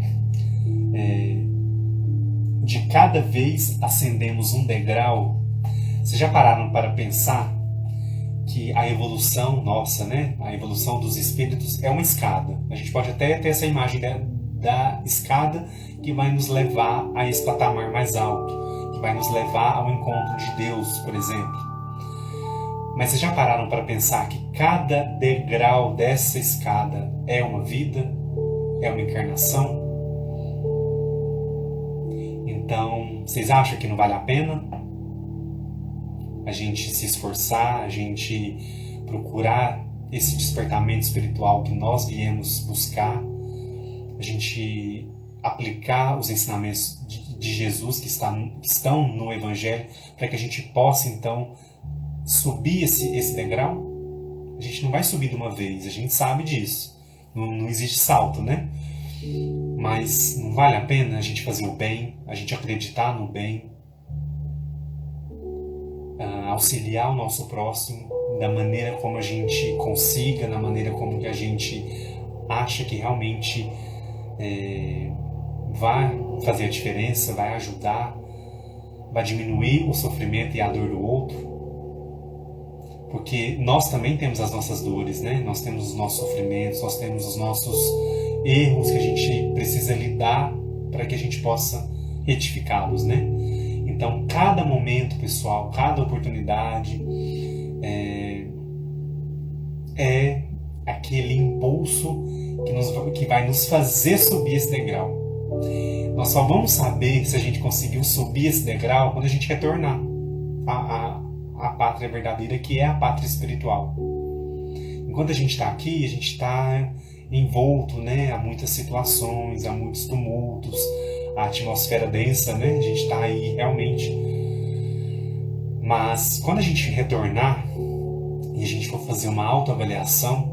de cada vez ascendemos um degrau, vocês já pararam para pensar que a evolução nossa, né, a evolução dos espíritos é uma escada? A gente pode até ter essa imagem da escada que vai nos levar a esse patamar mais alto, que vai nos levar ao encontro de Deus, por exemplo. Mas vocês já pararam para pensar que cada degrau dessa escada é uma vida, é uma encarnação? Então, vocês acham que não vale a pena a gente se esforçar, a gente procurar esse despertamento espiritual que nós viemos buscar, a gente aplicar os ensinamentos de Jesus que estão no Evangelho, para que a gente possa então subir esse degrau? A gente não vai subir de uma vez, a gente sabe disso, não existe salto, né? Mas não vale a pena a gente fazer o bem, a gente acreditar no bem, auxiliar o nosso próximo da maneira como a gente consiga, da maneira como que a gente acha que realmente vai fazer a diferença, vai ajudar, vai diminuir o sofrimento e a dor do outro. Porque nós também temos as nossas dores, né? Nós temos os nossos sofrimentos, nós temos os nossos erros que a gente precisa lidar para que a gente possa retificá-los, né? Então, cada momento, pessoal, cada oportunidade é aquele impulso que vai nos fazer subir esse degrau. Nós só vamos saber se a gente conseguiu subir esse degrau quando a gente retornar à pátria verdadeira, que é a pátria espiritual. Enquanto a gente está aqui, a gente está envolto, né, a muitas situações, a muitos tumultos, a atmosfera densa, né? A gente está aí realmente. Mas quando a gente retornar e a gente for fazer uma autoavaliação,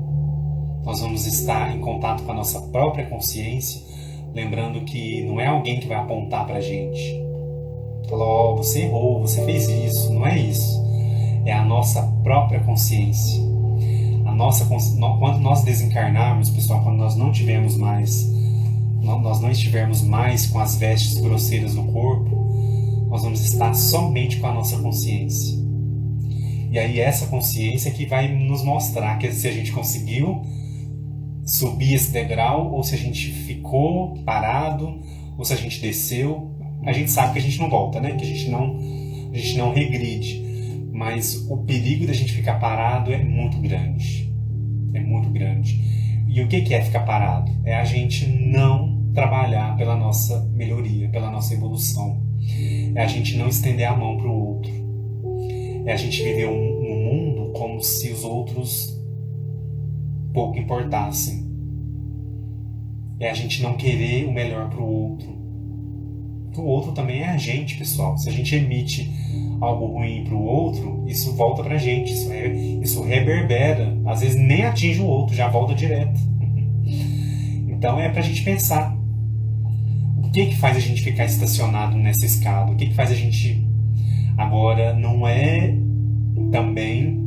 nós vamos estar em contato com a nossa própria consciência, lembrando que não é alguém que vai apontar pra gente. Falou, você errou, você fez isso. Não é isso. É a nossa própria consciência. Quando nós desencarnarmos, pessoal, quando nós não estivermos mais com as vestes grosseiras do corpo, nós vamos estar somente com a nossa consciência. E aí essa consciência que vai nos mostrar que se a gente conseguiu subir esse degrau, ou se a gente ficou parado, ou se a gente desceu. A gente sabe que a gente não volta, né? Que a gente não regride. Mas o perigo da gente ficar parado é muito grande. É muito grande. E o que é ficar parado? É a gente não trabalhar pela nossa melhoria, pela nossa evolução. É a gente não estender a mão para o outro. É a gente viver um mundo como se os outros pouco importassem. É a gente não querer o melhor para o outro. O outro também é a gente, pessoal. Se a gente emite algo ruim para o outro, isso volta para a gente. Isso reverbera. Às vezes nem atinge o outro, já volta direto. Então é para a gente pensar. O que faz a gente ficar estacionado nessa escada? O que faz a gente... Agora, não é também...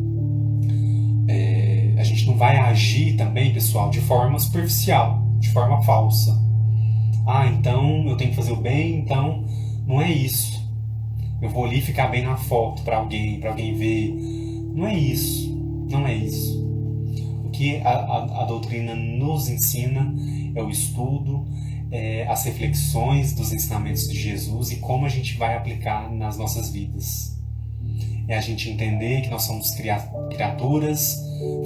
a gente não vai agir também, pessoal, de forma superficial, de forma falsa. Então eu tenho que fazer o bem, então não é isso. Eu vou ali ficar bem na foto para alguém ver. Não é isso. Não é isso. O que a doutrina nos ensina é o estudo, as reflexões dos ensinamentos de Jesus e como a gente vai aplicar nas nossas vidas. É a gente entender que nós somos criaturas,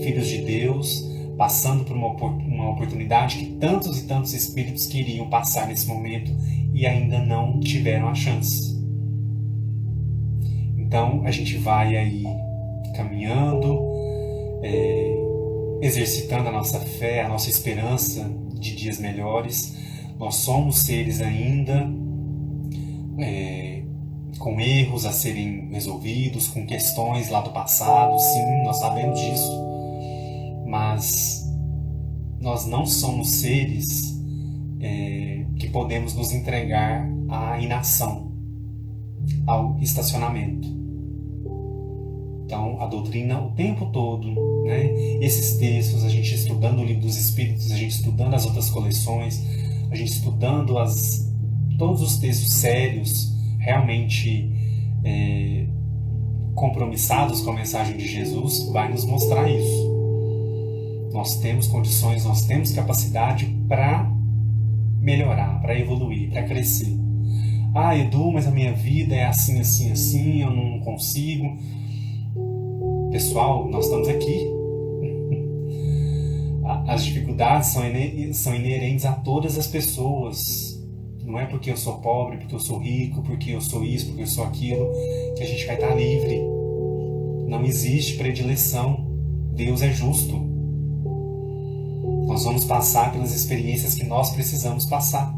filhos de Deus, passando por uma oportunidade que tantos e tantos espíritos queriam passar nesse momento e ainda não tiveram a chance. Então a gente vai aí caminhando, exercitando a nossa fé, a nossa esperança de dias melhores, Nós somos seres ainda com erros a serem resolvidos, com questões lá do passado, sim, nós sabemos disso. Mas nós não somos seres que podemos nos entregar à inação, ao estacionamento. Então, a doutrina o tempo todo, né? Esses textos, a gente estudando o Livro dos Espíritos, a gente estudando as outras coleções, a gente estudando todos os textos sérios, realmente compromissados com a mensagem de Jesus, vai nos mostrar isso. Nós temos condições, nós temos capacidade para melhorar, para evoluir, para crescer. Ah, Edu, mas a minha vida é assim, assim, assim, eu não consigo. Pessoal, nós estamos aqui. As dificuldades são inerentes a todas as pessoas. Não é porque eu sou pobre, porque eu sou rico, porque eu sou isso, porque eu sou aquilo, que a gente vai estar livre. Não existe predileção. Deus é justo. Nós vamos passar pelas experiências que nós precisamos passar.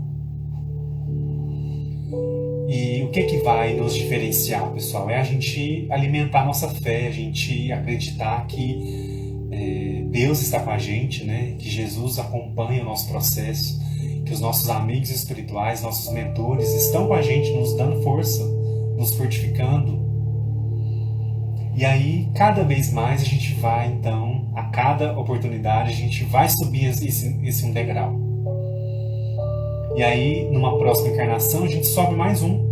E o que vai nos diferenciar, pessoal? É a gente alimentar a nossa fé, a gente acreditar que Deus está com a gente, né? Que Jesus acompanha o nosso processo, que os nossos amigos espirituais, nossos mentores estão com a gente, nos dando força, nos fortificando. E aí, cada vez mais a gente vai, então, a cada oportunidade, a gente vai subir esse um degrau. E aí, numa próxima encarnação, a gente sobe mais um.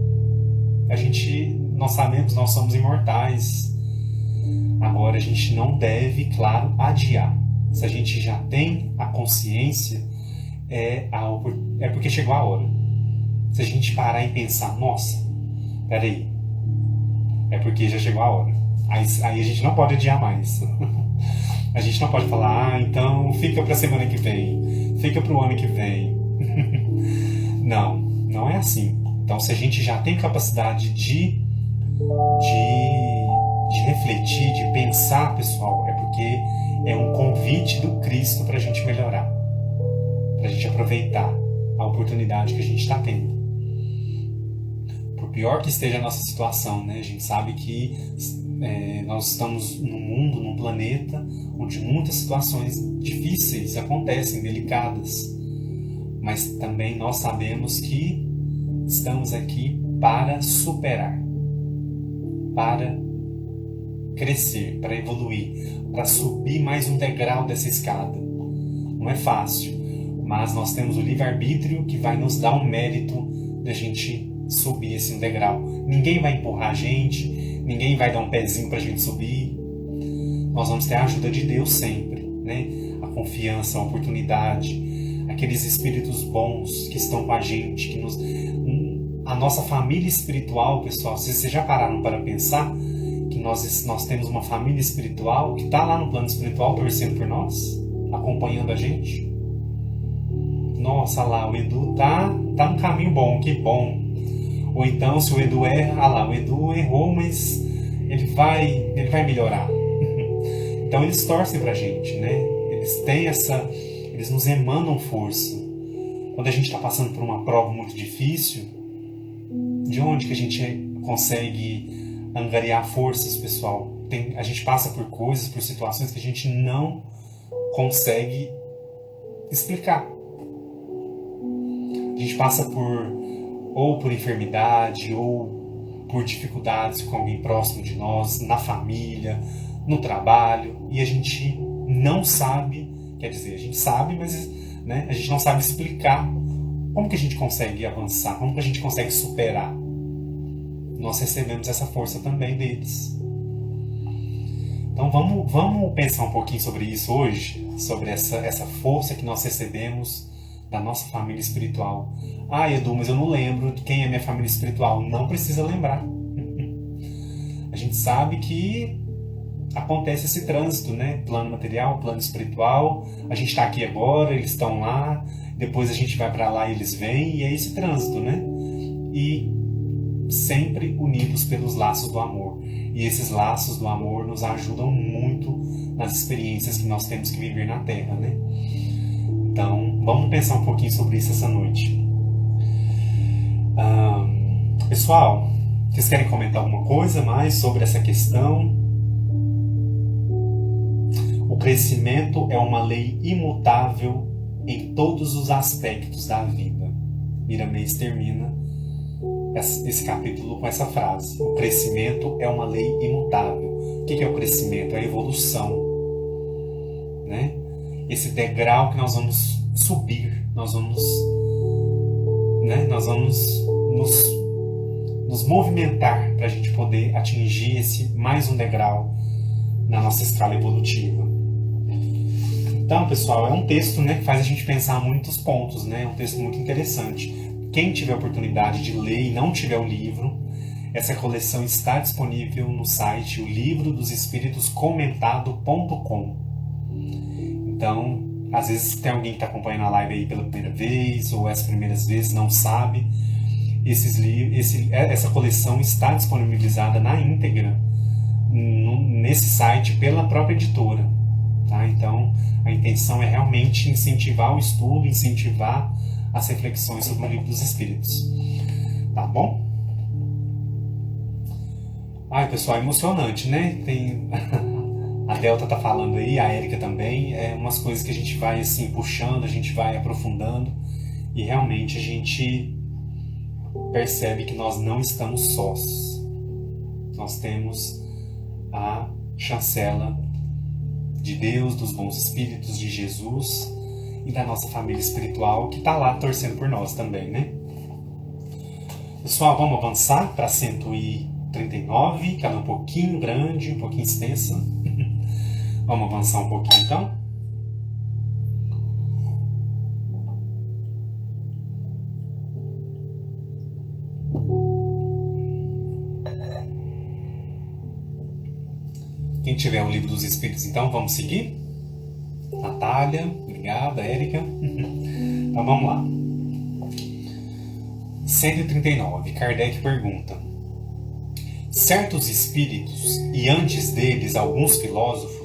Nós sabemos, nós somos imortais. Agora, a gente não deve, claro, adiar. Se a gente já tem a consciência, é porque chegou a hora. Se a gente parar e pensar, nossa, peraí, é porque já chegou a hora. Aí a gente não pode adiar mais. A gente não pode falar, então fica para a semana que vem, fica para o ano que vem. Não é assim. Então, se a gente já tem capacidade de refletir, de pensar, pessoal, é porque é um convite do Cristo para a gente melhorar, para a gente aproveitar a oportunidade que a gente está tendo. Por pior que esteja a nossa situação, né? A gente sabe que nós estamos num mundo, num planeta, onde muitas situações difíceis acontecem, delicadas. Mas também nós sabemos que estamos aqui para superar, para crescer, para evoluir, para subir mais um degrau dessa escada. Não é fácil, mas nós temos o livre-arbítrio que vai nos dar um mérito da gente subir esse degrau. Ninguém vai empurrar a gente, ninguém vai dar um pezinho para a gente subir. Nós vamos ter a ajuda de Deus sempre, né? A confiança, a oportunidade, aqueles espíritos bons que estão com a gente, a nossa família espiritual, pessoal. Se vocês já pararam para pensar que nós temos uma família espiritual que está lá no plano espiritual torcendo por nós, acompanhando a gente. Nossa, lá, o Edu tá no caminho bom, que bom. Ou então, se o Edu erra, lá, o Edu errou, mas ele vai melhorar. Então, eles torcem pra gente, né? Eles nos emanam força. Quando a gente está passando por uma prova muito difícil, de onde que a gente consegue angariar forças, pessoal? A gente passa por coisas, por situações que a gente não consegue explicar. A gente passa por enfermidade, ou por dificuldades com alguém próximo de nós, na família, no trabalho, e a gente não sabe, quer dizer, a gente sabe, mas né, a gente não sabe explicar como que a gente consegue avançar, como que a gente consegue superar. Nós recebemos essa força também deles. Então vamos pensar um pouquinho sobre isso hoje, sobre essa força que nós recebemos da nossa família espiritual. Ah, Edu, mas eu não lembro de quem é minha família espiritual. Não precisa lembrar. A gente sabe que acontece esse trânsito, né? Plano material, plano espiritual. A gente está aqui agora, eles estão lá. Depois a gente vai para lá e eles vêm. E é esse trânsito, né? E sempre unidos pelos laços do amor. E esses laços do amor nos ajudam muito nas experiências que nós temos que viver na Terra, né? Então, vamos pensar um pouquinho sobre isso essa noite. Pessoal, vocês querem comentar alguma coisa mais sobre essa questão? O crescimento é uma lei imutável em todos os aspectos da vida. Miramês termina esse capítulo com essa frase. O crescimento é uma lei imutável. O que é o crescimento? É a evolução, né? Esse degrau que nós vamos subir, nós vamos nos movimentar para a gente poder atingir mais um degrau na nossa escala evolutiva. Então, pessoal, é um texto, né, que faz a gente pensar muitos pontos, né? É um texto muito interessante. Quem tiver a oportunidade de ler e não tiver o livro, essa coleção está disponível no site o livro dos espíritos comentado.com. Então, às vezes tem alguém que está acompanhando a live aí pela primeira vez, ou as primeiras vezes, não sabe. Essa coleção está disponibilizada na íntegra nesse site pela própria editora. Tá? Então, a intenção é realmente incentivar o estudo, incentivar as reflexões sobre o livro dos espíritos. Tá bom? Ai, pessoal, é emocionante, né? A Delta tá falando aí, a Érica também. É umas coisas que a gente vai assim puxando, a gente vai aprofundando e realmente a gente percebe que nós não estamos sós. Nós temos a chancela de Deus, dos bons espíritos, de Jesus e da nossa família espiritual que está lá torcendo por nós também, né? Pessoal, vamos avançar para 139, que ela é um pouquinho grande, um pouquinho extensa. Vamos avançar um pouquinho então? Quem tiver o livro dos espíritos, então, vamos seguir? Natália, obrigada, Érica. Então vamos lá. 139. Kardec pergunta: certos espíritos, e antes deles alguns filósofos,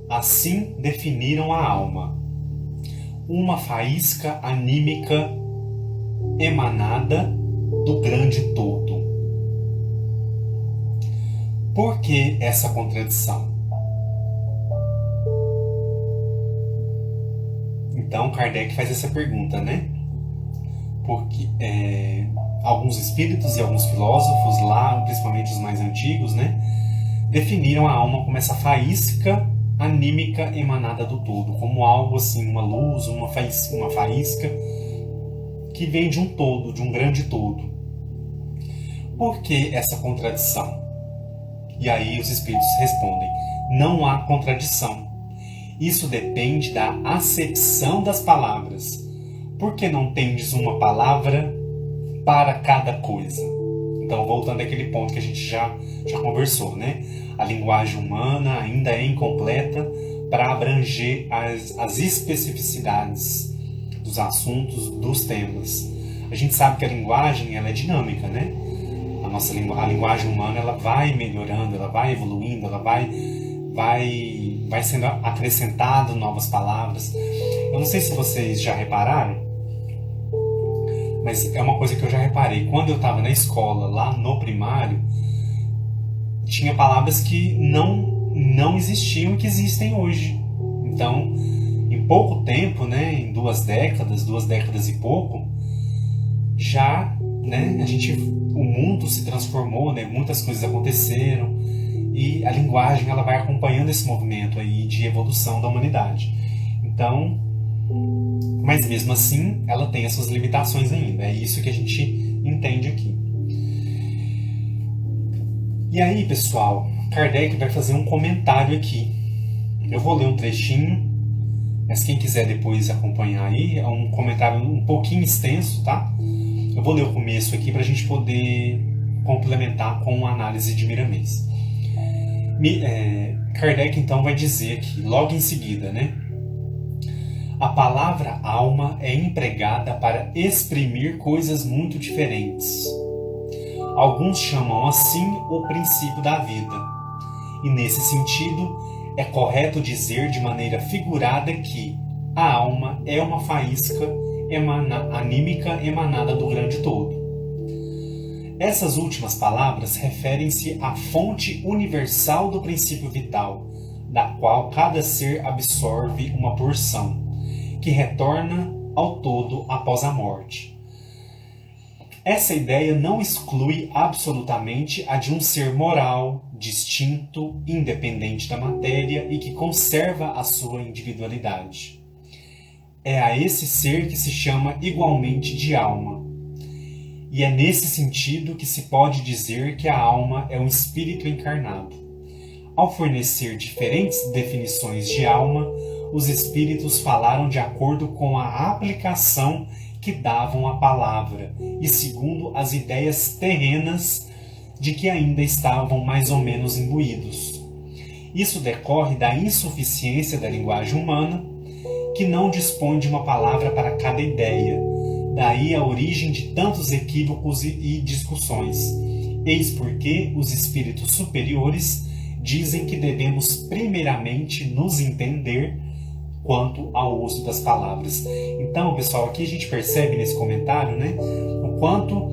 assim definiram a alma: uma faísca anímica emanada do grande todo. Por que essa contradição? Então Kardec faz essa pergunta, né? Porque alguns espíritos e alguns filósofos lá, principalmente os mais antigos, né, definiram a alma como essa faísca anímica emanada do todo, como algo assim, uma luz, uma faísca que vem de um todo, de um grande todo. Por que essa contradição? E aí os espíritos respondem: não há contradição. Isso depende da acepção das palavras. Por que não tendes uma palavra para cada coisa? Então, voltando àquele ponto que a gente já conversou, né? A linguagem humana ainda é incompleta para abranger as especificidades dos assuntos, dos temas. A gente sabe que a linguagem ela é dinâmica, né? A linguagem humana ela vai melhorando, ela vai evoluindo, ela vai sendo acrescentado novas palavras. Eu não sei se vocês já repararam, mas é uma coisa que eu já reparei. Quando eu estava na escola, lá no primário, tinha palavras que não existiam e que existem hoje. Então, em pouco tempo, né, em 2 décadas e pouco, já, né, o mundo se transformou, né, muitas coisas aconteceram e a linguagem ela vai acompanhando esse movimento aí de evolução da humanidade. Então, mas mesmo assim, ela tem as suas limitações ainda. É isso que a gente entende aqui. E aí, pessoal, Kardec vai fazer um comentário aqui. Eu vou ler um trechinho, mas quem quiser depois acompanhar aí, é um comentário um pouquinho extenso, tá? Eu vou ler o começo aqui para a gente poder complementar com a análise de Miramês. Kardec então vai dizer aqui, logo em seguida, né? A palavra alma é empregada para exprimir coisas muito diferentes. Alguns chamam assim o princípio da vida. E nesse sentido, é correto dizer de maneira figurada que a alma é uma faísca anímica emanada do grande todo. Essas últimas palavras referem-se à fonte universal do princípio vital, da qual cada ser absorve uma porção, que retorna ao todo após a morte. Essa ideia não exclui absolutamente a de um ser moral, distinto, independente da matéria e que conserva a sua individualidade. É a esse ser que se chama igualmente de alma. E é nesse sentido que se pode dizer que a alma é um espírito encarnado. Ao fornecer diferentes definições de alma, os espíritos falaram de acordo com a aplicação que davam à palavra e segundo as ideias terrenas de que ainda estavam mais ou menos imbuídos. Isso decorre da insuficiência da linguagem humana, que não dispõe de uma palavra para cada ideia. Daí a origem de tantos equívocos e discussões. Eis porque os espíritos superiores dizem que devemos primeiramente nos entender quanto ao uso das palavras. Então, pessoal, aqui a gente percebe nesse comentário, né, o quanto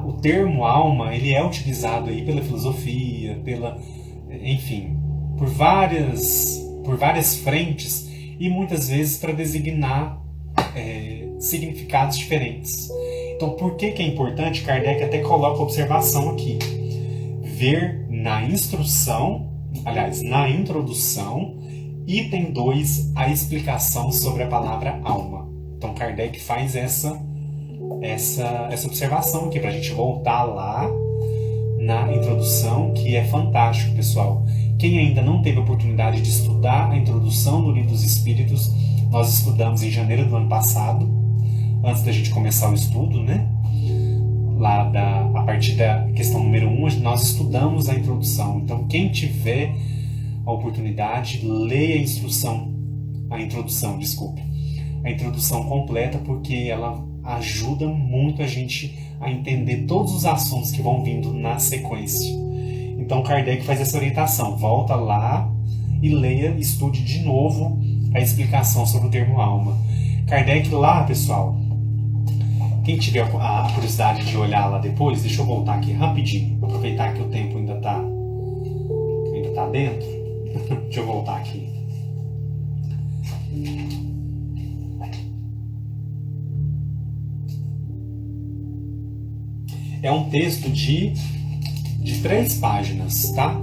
o termo alma ele é utilizado aí pela filosofia, enfim, por várias frentes e muitas vezes para designar significados diferentes. Então, por que é importante? Kardec até coloca a observação aqui. Ver na instrução, aliás, na introdução, item 2, a explicação sobre a palavra alma. Então, Kardec faz essa observação aqui, para a gente voltar lá na introdução, que é fantástico, pessoal. Quem ainda não teve a oportunidade de estudar a introdução do Livro dos Espíritos, nós estudamos em janeiro do ano passado, antes da gente começar o estudo, né? A partir da questão número 1, nós estudamos a introdução. Então, quem tiver a oportunidade, leia a introdução completa, porque ela ajuda muito a gente a entender todos os assuntos que vão vindo na sequência. Então, Kardec faz essa orientação. Volta lá e leia, estude de novo a explicação sobre o termo alma. Kardec lá, pessoal, quem tiver a curiosidade de olhar lá depois, deixa eu voltar aqui rapidinho, aproveitar que o tempo ainda está dentro. Deixa eu voltar aqui. É um texto de 3 páginas, tá?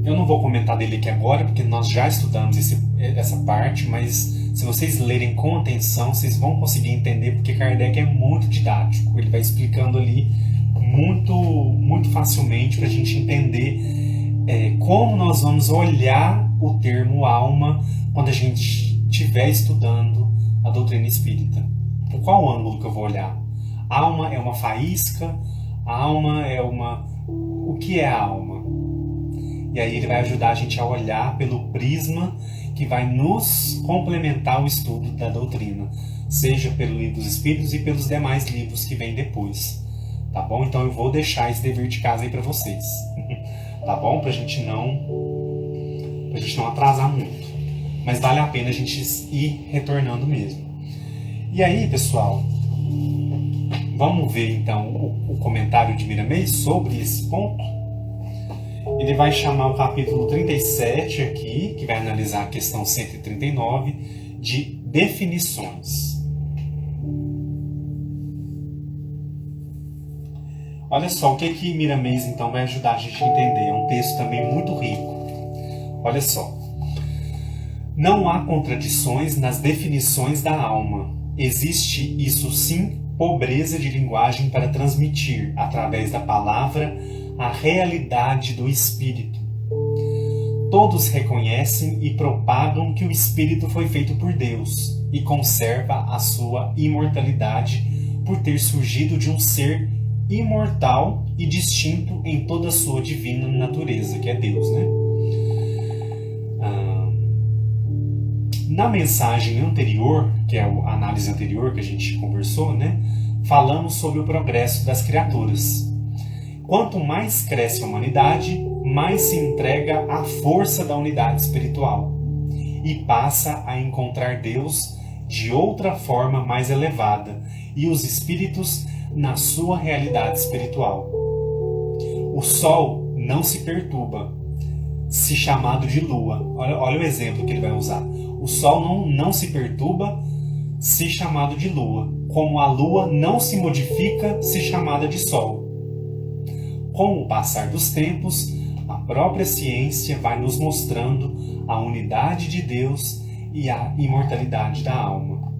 Eu não vou comentar dele aqui agora, porque nós já estudamos essa parte, mas se vocês lerem com atenção, vocês vão conseguir entender, porque Kardec é muito didático. Ele vai explicando ali muito, muito facilmente para a gente entender como nós vamos olhar o termo alma quando a gente estiver estudando a doutrina espírita. Por qual ângulo que eu vou olhar? Alma é uma faísca? Alma é o que é a alma? E aí ele vai ajudar a gente a olhar pelo prisma que vai nos complementar o estudo da doutrina, seja pelo Livro dos Espíritos e pelos demais livros que vêm depois. Tá bom? Então eu vou deixar esse dever de casa aí para vocês. Tá bom? Pra gente não atrasar muito. Mas vale a pena a gente ir retornando mesmo. E aí, pessoal, vamos ver então o comentário de Miramês sobre esse ponto. Ele vai chamar o capítulo 37 aqui, que vai analisar a questão 139, de definições. Olha só o que Miramês então vai ajudar a gente a entender. É um texto também muito rico. Olha só. Não há contradições nas definições da alma. Existe, isso sim, pobreza de linguagem para transmitir, através da palavra, a realidade do espírito. Todos reconhecem e propagam que o espírito foi feito por Deus e conserva a sua imortalidade por ter surgido de um ser imortal e distinto em toda a sua divina natureza, que é Deus, né? Na mensagem anterior, que é a análise anterior que a gente conversou, né? Falamos sobre o progresso das criaturas. Quanto mais cresce a humanidade, mais se entrega à força da unidade espiritual e passa a encontrar Deus de outra forma mais elevada e os espíritos na sua realidade espiritual. O Sol não se perturba, se chamado de Lua. Olha o exemplo que ele vai usar. O Sol não se perturba, se chamado de Lua, como a Lua não se modifica, se chamada de Sol. Com o passar dos tempos, a própria ciência vai nos mostrando a unidade de Deus e a imortalidade da alma.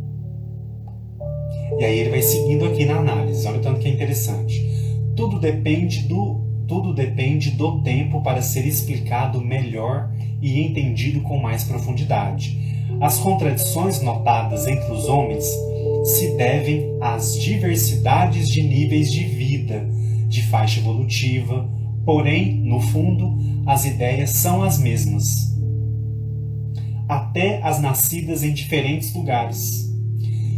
E aí ele vai seguindo aqui na análise. Olha o tanto que é interessante. Tudo depende do tempo para ser explicado melhor e entendido com mais profundidade. As contradições notadas entre os homens se devem às diversidades de níveis de vida, de faixa evolutiva, porém, no fundo, as ideias são as mesmas. Até as nascidas em diferentes lugares.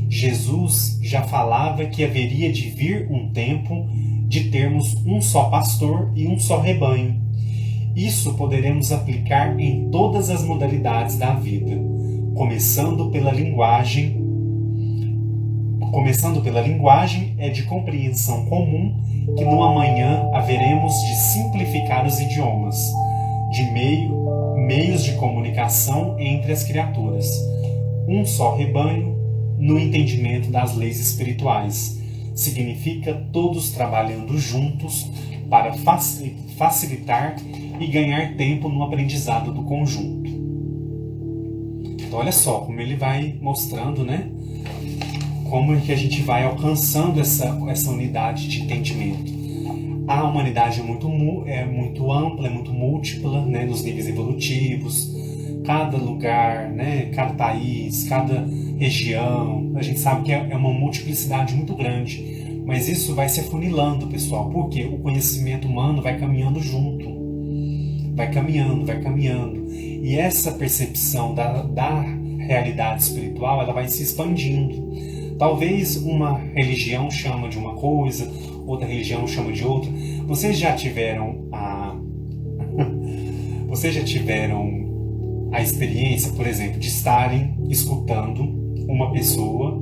Jesus já falava que haveria de vir um tempo de termos um só pastor e um só rebanho. Isso poderemos aplicar em todas as modalidades da vida, começando pela linguagem é de compreensão comum que no amanhã haveremos de simplificar os idiomas, de meios de comunicação entre as criaturas. Um só rebanho no entendimento das leis espirituais. Significa todos trabalhando juntos para facilitar e ganhar tempo no aprendizado do conjunto. Então olha só como ele vai mostrando, né? Como é que a gente vai alcançando essa unidade de entendimento. A humanidade é muito ampla, é muito múltipla, né, nos níveis evolutivos. Cada lugar, né, cada país, cada região, a gente sabe que é uma multiplicidade muito grande. Mas isso vai se afunilando, pessoal, porque o conhecimento humano vai caminhando junto. Vai caminhando. E essa percepção da realidade espiritual, ela vai se expandindo. Talvez uma religião chama de uma coisa, outra religião chama de outra. Vocês já tiveram a experiência, por exemplo, de estarem escutando uma pessoa,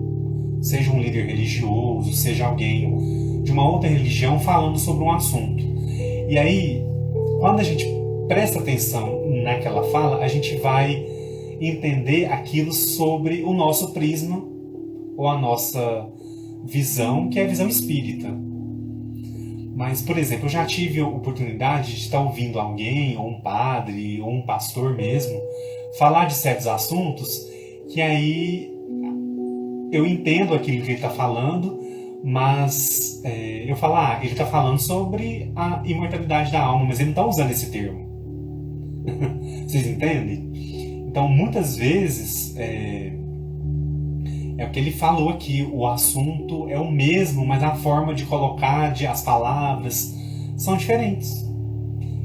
seja um líder religioso, seja alguém de uma outra religião falando sobre um assunto. E aí, quando a gente presta atenção naquela fala, a gente vai entender aquilo sobre o nosso prisma ou a nossa visão, que é a visão espírita. Mas, por exemplo, eu já tive a oportunidade de estar ouvindo alguém, ou um padre, ou um pastor mesmo, falar de certos assuntos, que aí eu entendo aquilo que ele está falando, mas eu falo, ele está falando sobre a imortalidade da alma, mas ele não está usando esse termo. Vocês entendem? Então, muitas vezes, é o que ele falou aqui, o assunto é o mesmo, mas a forma de colocar as palavras são diferentes.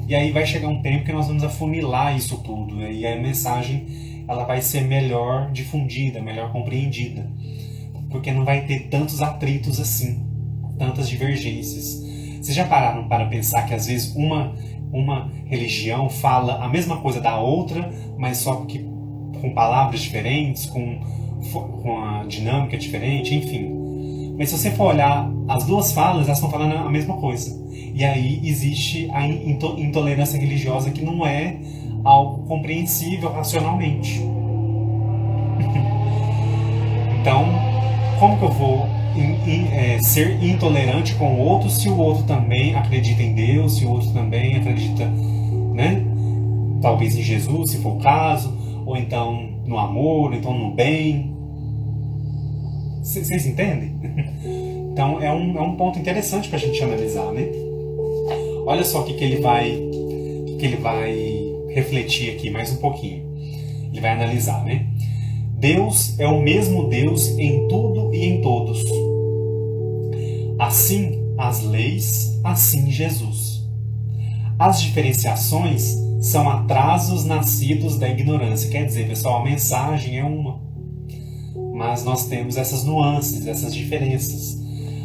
E aí vai chegar um tempo que nós vamos afunilar isso tudo, né? E a mensagem ela vai ser melhor difundida, melhor compreendida, porque não vai ter tantos atritos assim, tantas divergências. Vocês já pararam para pensar que às vezes uma religião fala a mesma coisa da outra, mas só que com palavras diferentes, com a dinâmica diferente, enfim. Mas se você for olhar as duas falas, elas estão falando a mesma coisa. E aí existe a intolerância religiosa, que não é algo compreensível racionalmente. Então, como que eu vou ser intolerante com o outro se o outro também acredita em Deus, se o outro também acredita, né? Talvez em Jesus, se for o caso, ou então no amor, ou então no bem. Vocês entendem? Então é um ponto interessante para a gente analisar, né? Olha só o que ele vai refletir aqui mais um pouquinho. Ele vai analisar, né? Deus é o mesmo Deus em tudo e em todos. Assim as leis, assim Jesus. As diferenciações são atrasos nascidos da ignorância. Quer dizer, pessoal, a mensagem é uma, mas nós temos essas nuances, essas diferenças.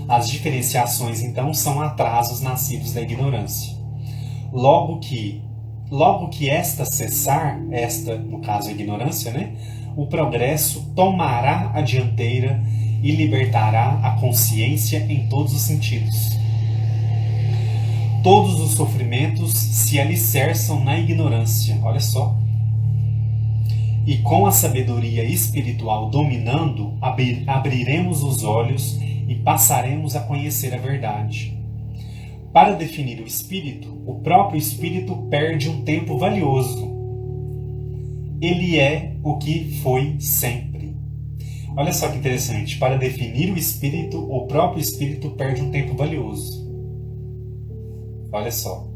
As diferenciações, então, são atrasos nascidos da ignorância. Logo que esta cessar, esta, no caso, a ignorância, né? O progresso tomará a dianteira e libertará a consciência em todos os sentidos. Todos os sofrimentos se alicerçam na ignorância, olha só. E com a sabedoria espiritual dominando, abriremos os olhos e passaremos a conhecer a verdade. Para definir o espírito, o próprio espírito perde um tempo valioso. Ele é o que foi sempre. Olha só que interessante. Para definir o espírito, o próprio espírito perde um tempo valioso. Olha só.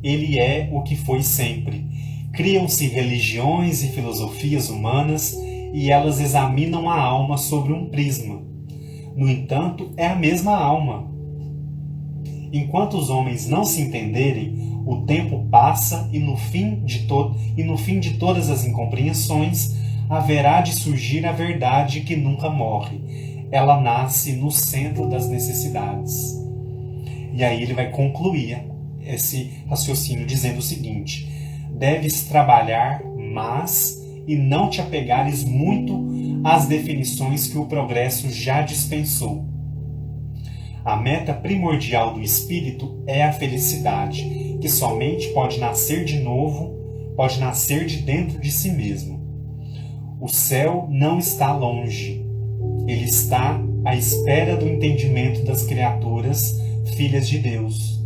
Ele é o que foi sempre. Criam-se religiões e filosofias humanas e elas examinam a alma sobre um prisma. No entanto, é a mesma alma. Enquanto os homens não se entenderem, o tempo passa e no fim de todas as incompreensões haverá de surgir a verdade que nunca morre. Ela nasce no centro das necessidades. E aí ele vai concluir esse raciocínio dizendo o seguinte: deves trabalhar, mas e não te apegares muito às definições que o progresso já dispensou. A meta primordial do espírito é a felicidade, que somente pode nascer de novo, pode nascer de dentro de si mesmo. O céu não está longe. Ele está à espera do entendimento das criaturas, filhas de Deus.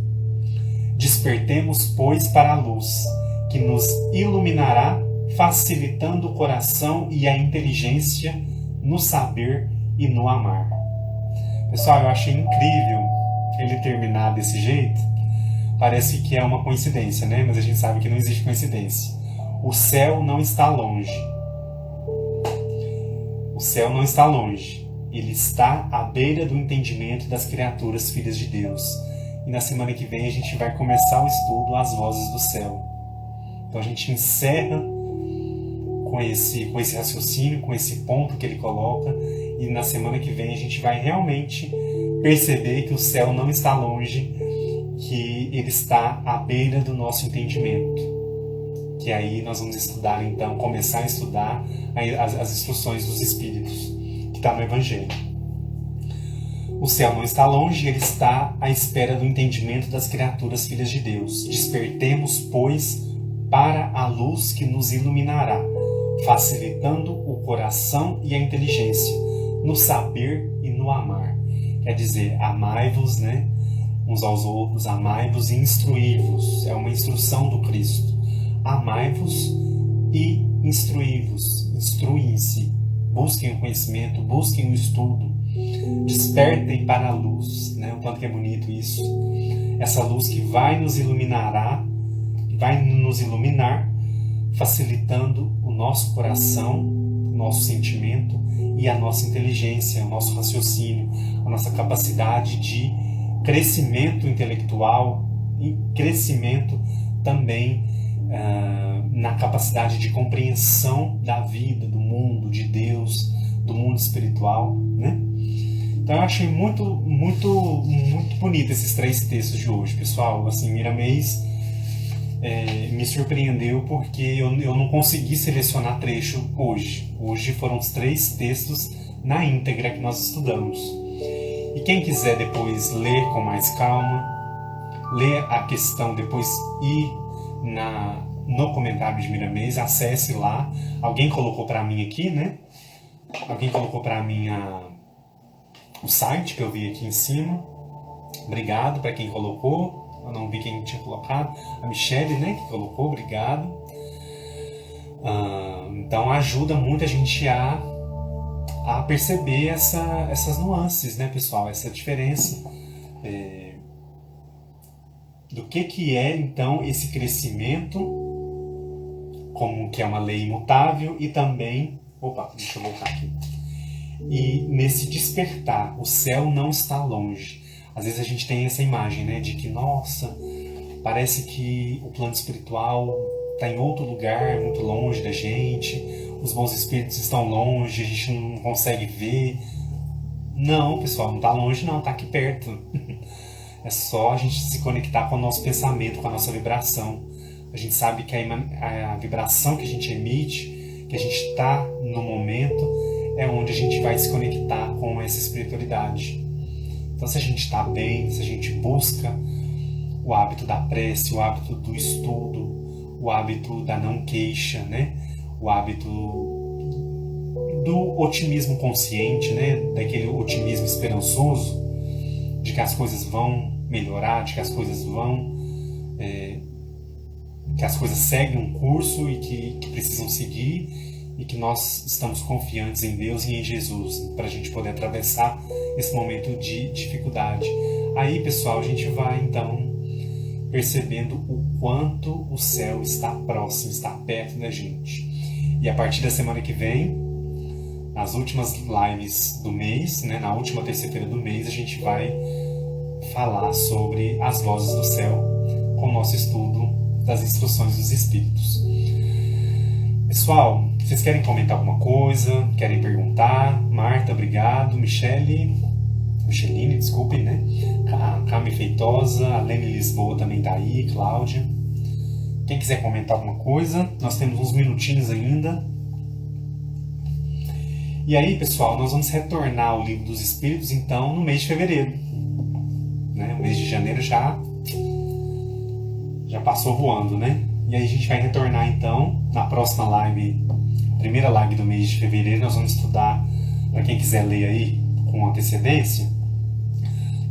Despertemos, pois, para a luz, que nos iluminará, facilitando o coração e a inteligência no saber e no amar. Pessoal, eu achei incrível ele terminar desse jeito. Parece que é uma coincidência, né? Mas a gente sabe que não existe coincidência. O céu não está longe. O céu não está longe. Ele está à beira do entendimento das criaturas filhas de Deus. E na semana que vem a gente vai começar o estudo As Vozes do Céu. Então a gente encerra com esse raciocínio, com esse ponto que ele coloca. E na semana que vem a gente vai realmente perceber que o céu não está longe, que ele está à beira do nosso entendimento. Que aí nós vamos estudar, então, começar a estudar as instruções dos Espíritos, que está no Evangelho. O céu não está longe, ele está à espera do entendimento das criaturas filhas de Deus. Despertemos, pois, para a luz que nos iluminará, facilitando o coração e a inteligência, no saber e no amar. Quer dizer, amai-vos, né, uns aos outros, amai-vos e instruí-vos. É uma instrução do Cristo. Amai-vos e instruí-vos. Instruem-se. Busquem o conhecimento, busquem o estudo. Despertem para a luz, né? O quanto que é bonito isso. Essa luz que vai nos iluminar, facilitando o nosso coração, o nosso sentimento e a nossa inteligência, o nosso raciocínio, a nossa capacidade de crescimento intelectual e crescimento também na capacidade de compreensão da vida, do mundo, de Deus, do mundo espiritual, né? Então eu achei muito, muito, muito bonito esses 3 textos de hoje, pessoal. Assim, Miramês me surpreendeu porque eu não consegui selecionar trecho hoje. Hoje foram os 3 textos na íntegra que nós estudamos. E quem quiser depois ler com mais calma, ler a questão, depois ir no comentário de Miramês, acesse lá. Alguém colocou para mim aqui, né? Alguém colocou para mim o site que eu vi aqui em cima. Obrigado para quem colocou. Eu não vi quem tinha colocado. A Michelle, né, que colocou, obrigado. Então ajuda muito a gente a perceber essas nuances, né, pessoal? Essa diferença do que é, então, esse crescimento, como que é uma lei imutável, e também... Opa, deixa eu voltar aqui. E nesse despertar, o céu não está longe. Às vezes a gente tem essa imagem, né, de que, nossa, parece que o plano espiritual está em outro lugar, muito longe da gente, os bons espíritos estão longe, a gente não consegue ver. Não, pessoal, não está longe não, está aqui perto. É só a gente se conectar com o nosso pensamento, com a nossa vibração. A gente sabe que a vibração que a gente emite, que a gente está no momento, é onde a gente vai se conectar com essa espiritualidade. Então, se a gente está bem, se a gente busca o hábito da prece, o hábito do estudo, o hábito da não queixa, né? O hábito do otimismo consciente, né? Daquele otimismo esperançoso, de que as coisas vão melhorar, de que as coisas vão... que as coisas seguem um curso e que precisam seguir, e que nós estamos confiantes em Deus e em Jesus para a gente poder atravessar esse momento de dificuldade. Aí, pessoal, a gente vai então percebendo o quanto o céu está próximo, está perto da gente. E a partir da semana que vem, nas últimas lives do mês, né, na última terça-feira do mês, a gente vai falar sobre as vozes do céu com o nosso estudo das instruções dos Espíritos. Pessoal, vocês querem comentar alguma coisa? Querem perguntar? Marta, obrigado. Micheline, desculpem, né? Cami Feitosa, a Lene Lisboa também tá aí, Cláudia. Quem quiser comentar alguma coisa, nós temos uns minutinhos ainda. E aí, pessoal, nós vamos retornar ao Livro dos Espíritos, então, no mês de fevereiro. Né? O mês de janeiro já passou voando, né? E aí a gente vai retornar, então, na próxima live, a primeira live do mês de fevereiro, nós vamos estudar, para quem quiser ler aí com antecedência,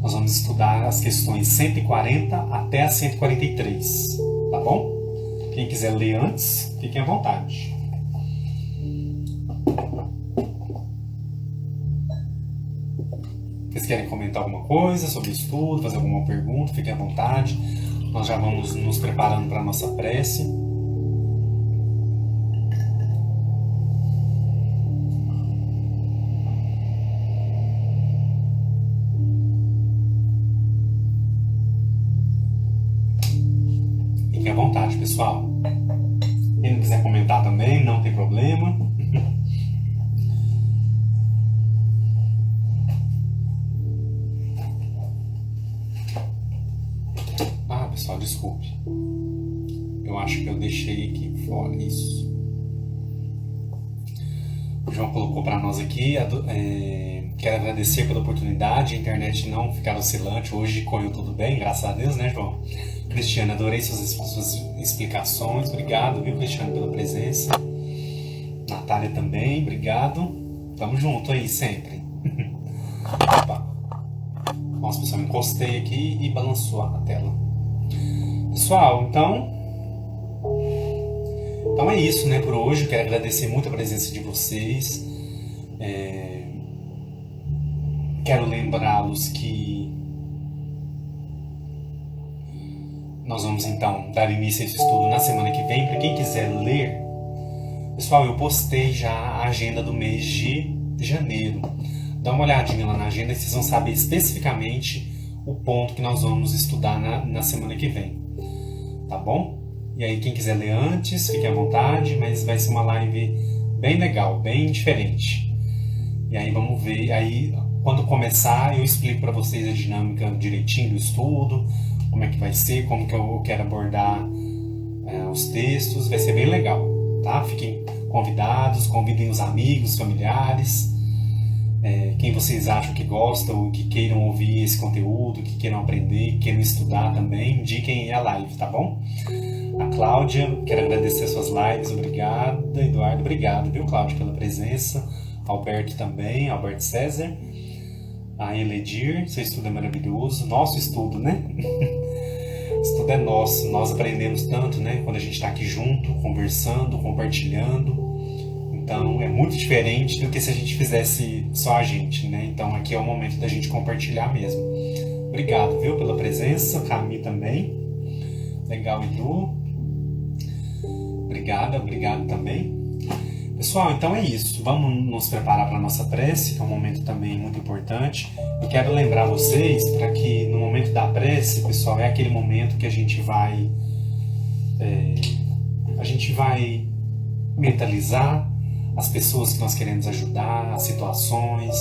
nós vamos estudar as questões 140 até a 143, tá bom? Quem quiser ler antes, fiquem à vontade. Vocês querem comentar alguma coisa sobre o estudo, fazer alguma pergunta, fiquem à vontade. Nós já vamos nos preparando para a nossa prece. Fiquem à vontade, pessoal. Quem não quiser comentar também, não tem problema. Pessoal, desculpe. Eu acho que eu deixei aqui fora isso. O João colocou para nós aqui. Quero agradecer pela oportunidade. A internet não ficar oscilante. Hoje correu tudo bem, graças a Deus, né, João? Cristiano, adorei suas explicações. Obrigado, viu, Cristiano, pela presença. Natália também, obrigado. Tamo junto aí sempre. Opa. Nossa, pessoal, encostei aqui e balançou a tela. Pessoal, então é isso, né, por hoje. Eu quero agradecer muito a presença de vocês. Quero lembrá-los que nós vamos então dar início a esse estudo na semana que vem. Para quem quiser ler, pessoal, eu postei já a agenda do mês de janeiro. Dá uma olhadinha lá na agenda e vocês vão saber especificamente o ponto que nós vamos estudar na semana que vem. Tá bom? E aí, quem quiser ler antes, fique à vontade, mas vai ser uma live bem legal, bem diferente. E aí, vamos ver. Aí, quando começar, eu explico para vocês a dinâmica direitinho do estudo, como é que vai ser, como que eu quero abordar os textos. Vai ser bem legal, tá? Fiquem convidados, convidem os amigos, familiares, quem vocês acham que gostam, que queiram ouvir esse conteúdo, que queiram aprender, que queiram estudar também, indiquem a live, tá bom? A Cláudia, quero agradecer as suas lives, obrigada. Eduardo, obrigado, viu, Cláudia, pela presença. Alberto também, Alberto César. A Eledir, seu estudo é maravilhoso. Nosso estudo, né? O estudo é nosso, nós aprendemos tanto, né? Quando a gente está aqui junto, conversando, compartilhando. Então é muito diferente do que se a gente fizesse só a gente, né? Então aqui é o momento da gente compartilhar mesmo. Obrigado, viu, pela presença. Cami também. Legal, Edu. Obrigado também. Pessoal, então é isso. Vamos nos preparar para a nossa prece, que é um momento também muito importante. Eu quero lembrar vocês para que no momento da prece, pessoal, é aquele momento que a gente vai mentalizar as pessoas que nós queremos ajudar, as situações,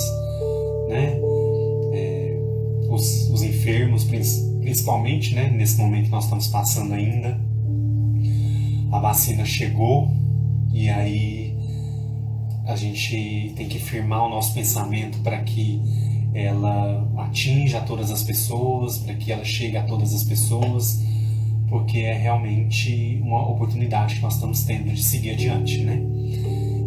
né? Os enfermos, principalmente, né? Nesse momento que nós estamos passando ainda. A vacina chegou e aí A gente tem que firmar o nosso pensamento para que ela atinja todas as pessoas, para que ela chegue a todas as pessoas, porque é realmente uma oportunidade que nós estamos tendo de seguir adiante, né?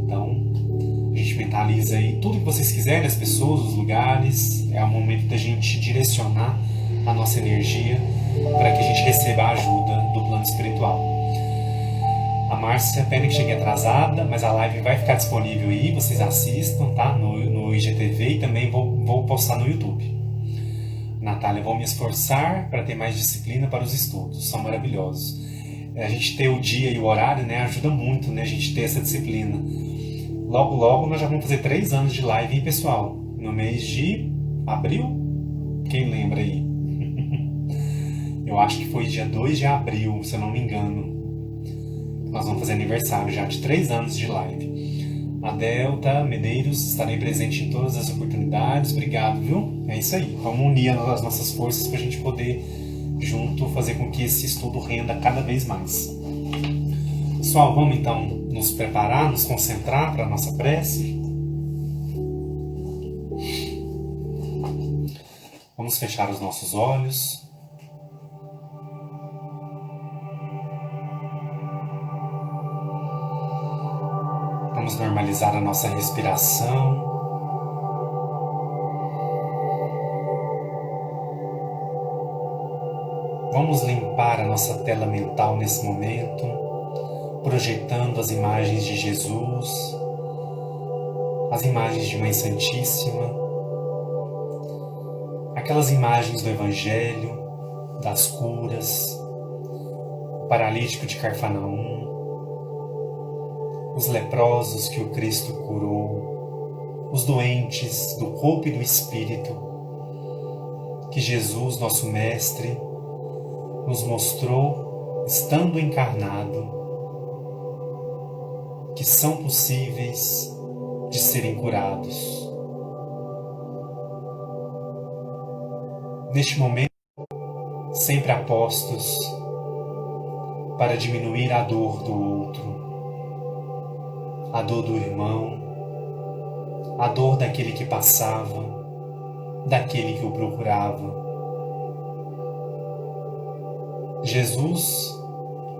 Então, a gente mentaliza aí tudo que vocês quiserem, as pessoas, os lugares. É o momento da gente direcionar a nossa energia para que a gente receba a ajuda do plano espiritual. A Márcia, pena que cheguei atrasada, mas a live vai ficar disponível aí, vocês assistam, tá? No IGTV, e também vou postar no YouTube. Natália, vou me esforçar para ter mais disciplina para os estudos, são maravilhosos. A gente ter o dia e o horário, né, ajuda muito, né, a gente ter essa disciplina. Logo, logo nós já vamos fazer 3 anos de live, hein, pessoal? No mês de abril? Quem lembra aí? Eu acho que foi dia 2 de abril, se eu não me engano. Nós vamos fazer aniversário já de 3 anos de live. A Delta Medeiros, estarei presente em todas as oportunidades. Obrigado, viu? É isso aí. Vamos unir as nossas forças para a gente poder, junto, fazer com que esse estudo renda cada vez mais. Pessoal, vamos então nos preparar, nos concentrar para a nossa prece. Vamos fechar os nossos olhos. Vamos normalizar a nossa respiração. Vamos limpar a nossa tela mental nesse momento, projetando as imagens de Jesus, as imagens de Mãe Santíssima, aquelas imagens do Evangelho, das curas, o paralítico de Carfanaum, os leprosos que o Cristo curou, os doentes do corpo e do espírito, que Jesus, nosso Mestre, nos mostrou, estando encarnado, que são possíveis de serem curados. Neste momento, sempre apostos para diminuir a dor do outro, a dor do irmão, a dor daquele que passava, daquele que o procurava. Jesus,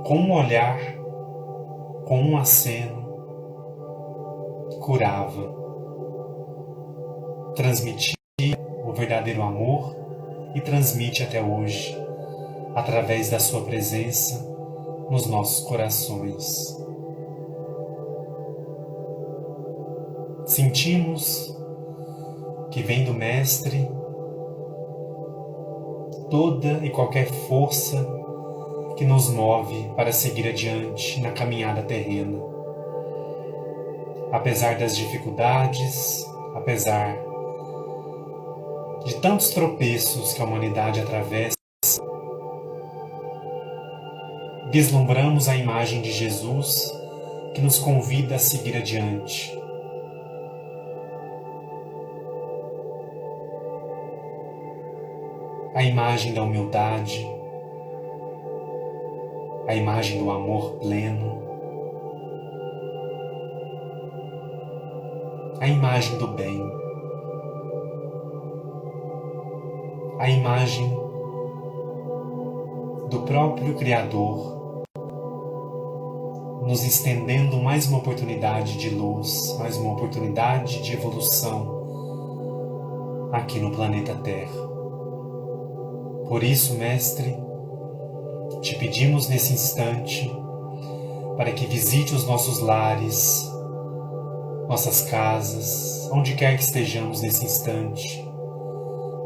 com um olhar, com um aceno, curava, transmitia o verdadeiro amor e transmite até hoje, através da sua presença nos nossos corações. Sentimos que vem do Mestre toda e qualquer força que nos move para seguir adiante na caminhada terrena. Apesar das dificuldades, apesar de tantos tropeços que a humanidade atravessa, vislumbramos a imagem de Jesus que nos convida a seguir adiante. A imagem da humildade, a imagem do amor pleno, a imagem do bem, a imagem do próprio Criador, nos estendendo mais uma oportunidade de luz, mais uma oportunidade de evolução aqui no planeta Terra. Por isso, Mestre, te pedimos nesse instante para que visite os nossos lares, nossas casas, onde quer que estejamos nesse instante,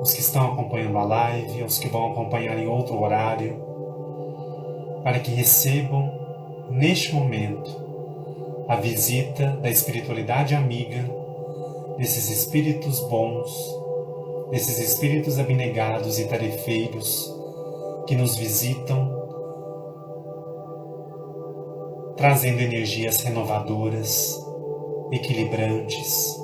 os que estão acompanhando a live, os que vão acompanhar em outro horário, para que recebam, neste momento, a visita da espiritualidade amiga, desses espíritos bons, desses espíritos abnegados e tarefeiros que nos visitam, trazendo energias renovadoras, equilibrantes,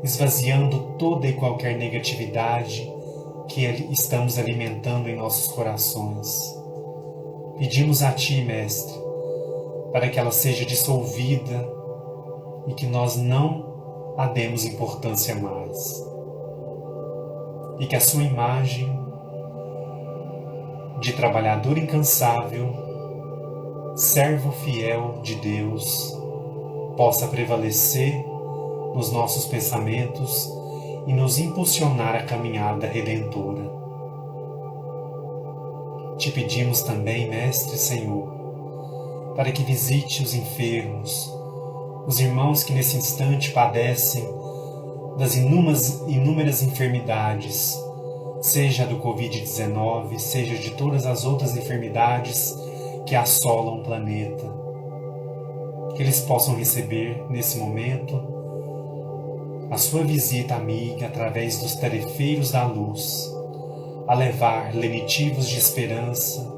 esvaziando toda e qualquer negatividade que estamos alimentando em nossos corações. Pedimos a Ti, Mestre, para que ela seja dissolvida e que nós não a demos importância mais. E que a sua imagem de trabalhador incansável, servo fiel de Deus, possa prevalecer nos nossos pensamentos e nos impulsionar a caminhada redentora. Te pedimos também, Mestre Senhor, para que visite os enfermos, os irmãos que nesse instante padecem das inúmeras enfermidades, seja do Covid-19, seja de todas as outras enfermidades que assolam o planeta. Que eles possam receber nesse momento a sua visita amiga através dos tarefeiros da luz, a levar lenitivos de esperança,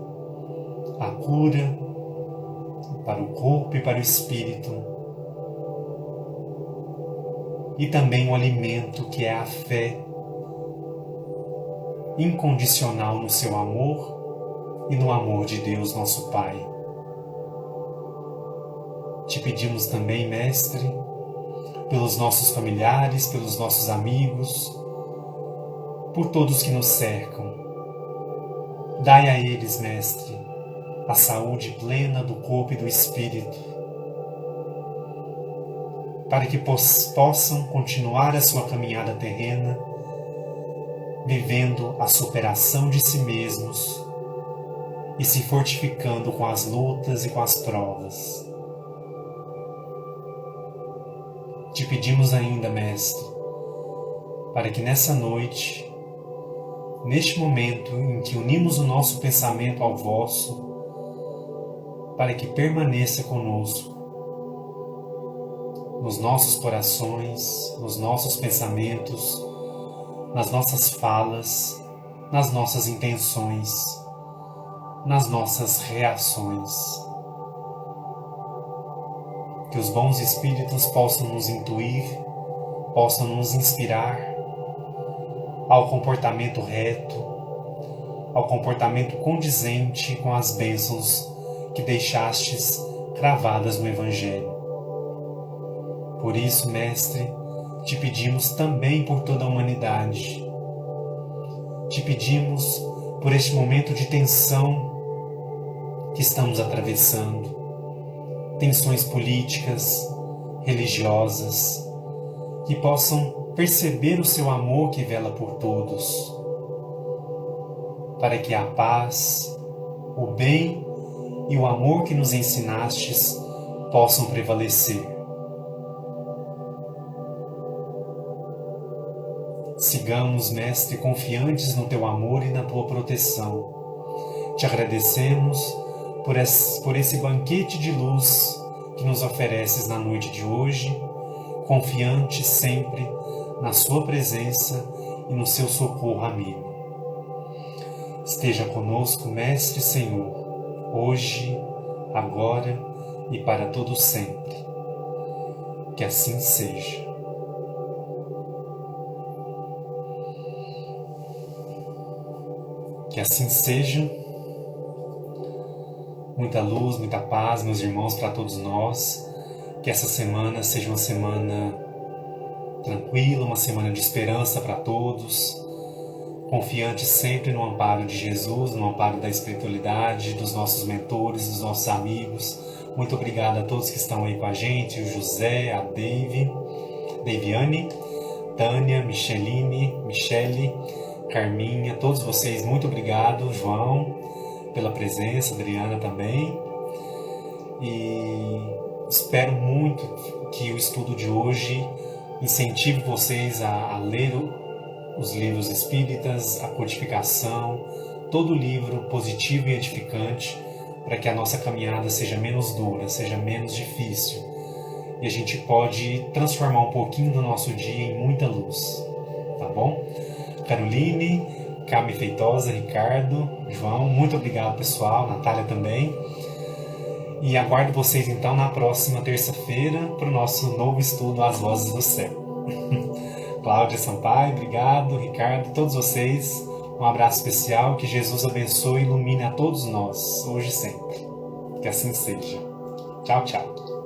a cura para o corpo e para o espírito, e também o alimento que é a fé incondicional no seu amor e no amor de Deus nosso Pai. Te pedimos também, Mestre, pelos nossos familiares, pelos nossos amigos, por todos que nos cercam. Dai a eles, Mestre, a saúde plena do corpo e do espírito, para que possam continuar a sua caminhada terrena, vivendo a superação de si mesmos e se fortificando com as lutas e com as provas. Te pedimos ainda, Mestre, para que nessa noite, neste momento em que unimos o nosso pensamento ao vosso, para que permaneça conosco, nos nossos corações, nos nossos pensamentos, nas nossas falas, nas nossas intenções, nas nossas reações. Que os bons espíritos possam nos intuir, possam nos inspirar ao comportamento reto, ao comportamento condizente com as bênçãos que deixastes cravadas no Evangelho. Por isso, Mestre, te pedimos também por toda a humanidade. Te pedimos por este momento de tensão que estamos atravessando, tensões políticas, religiosas, que possam perceber o seu amor que vela por todos, para que a paz, o bem e o amor que nos ensinastes possam prevalecer. Sigamos, Mestre, confiantes no Teu amor e na Tua proteção. Te agradecemos por esse banquete de luz que nos ofereces na noite de hoje, confiantes sempre na Sua presença e no Seu socorro amigo. Esteja conosco, Mestre Senhor, hoje, agora e para todo sempre. Que assim seja. Que assim seja. Muita luz, muita paz, meus irmãos, para todos nós. Que essa semana seja uma semana tranquila, uma semana de esperança para todos. Confiante sempre no amparo de Jesus, no amparo da espiritualidade, dos nossos mentores, dos nossos amigos. Muito obrigado a todos que estão aí com a gente, o José, a Deiviane, Tânia, Michele, Carminha, todos vocês, muito obrigado, João, pela presença, Adriana também. E espero muito que o estudo de hoje incentive vocês a ler os livros espíritas, a codificação, todo livro positivo e edificante, para que a nossa caminhada seja menos dura, seja menos difícil. E a gente pode transformar um pouquinho do nosso dia em muita luz, tá bom? Caroline, Cami Feitosa, Ricardo, João, muito obrigado, pessoal, Natália também. E aguardo vocês então na próxima terça-feira para o nosso novo estudo As Vozes do Céu. Cláudia Sampaio, obrigado, Ricardo, todos vocês, um abraço especial, que Jesus abençoe e ilumine a todos nós, hoje e sempre. Que assim seja. Tchau, tchau.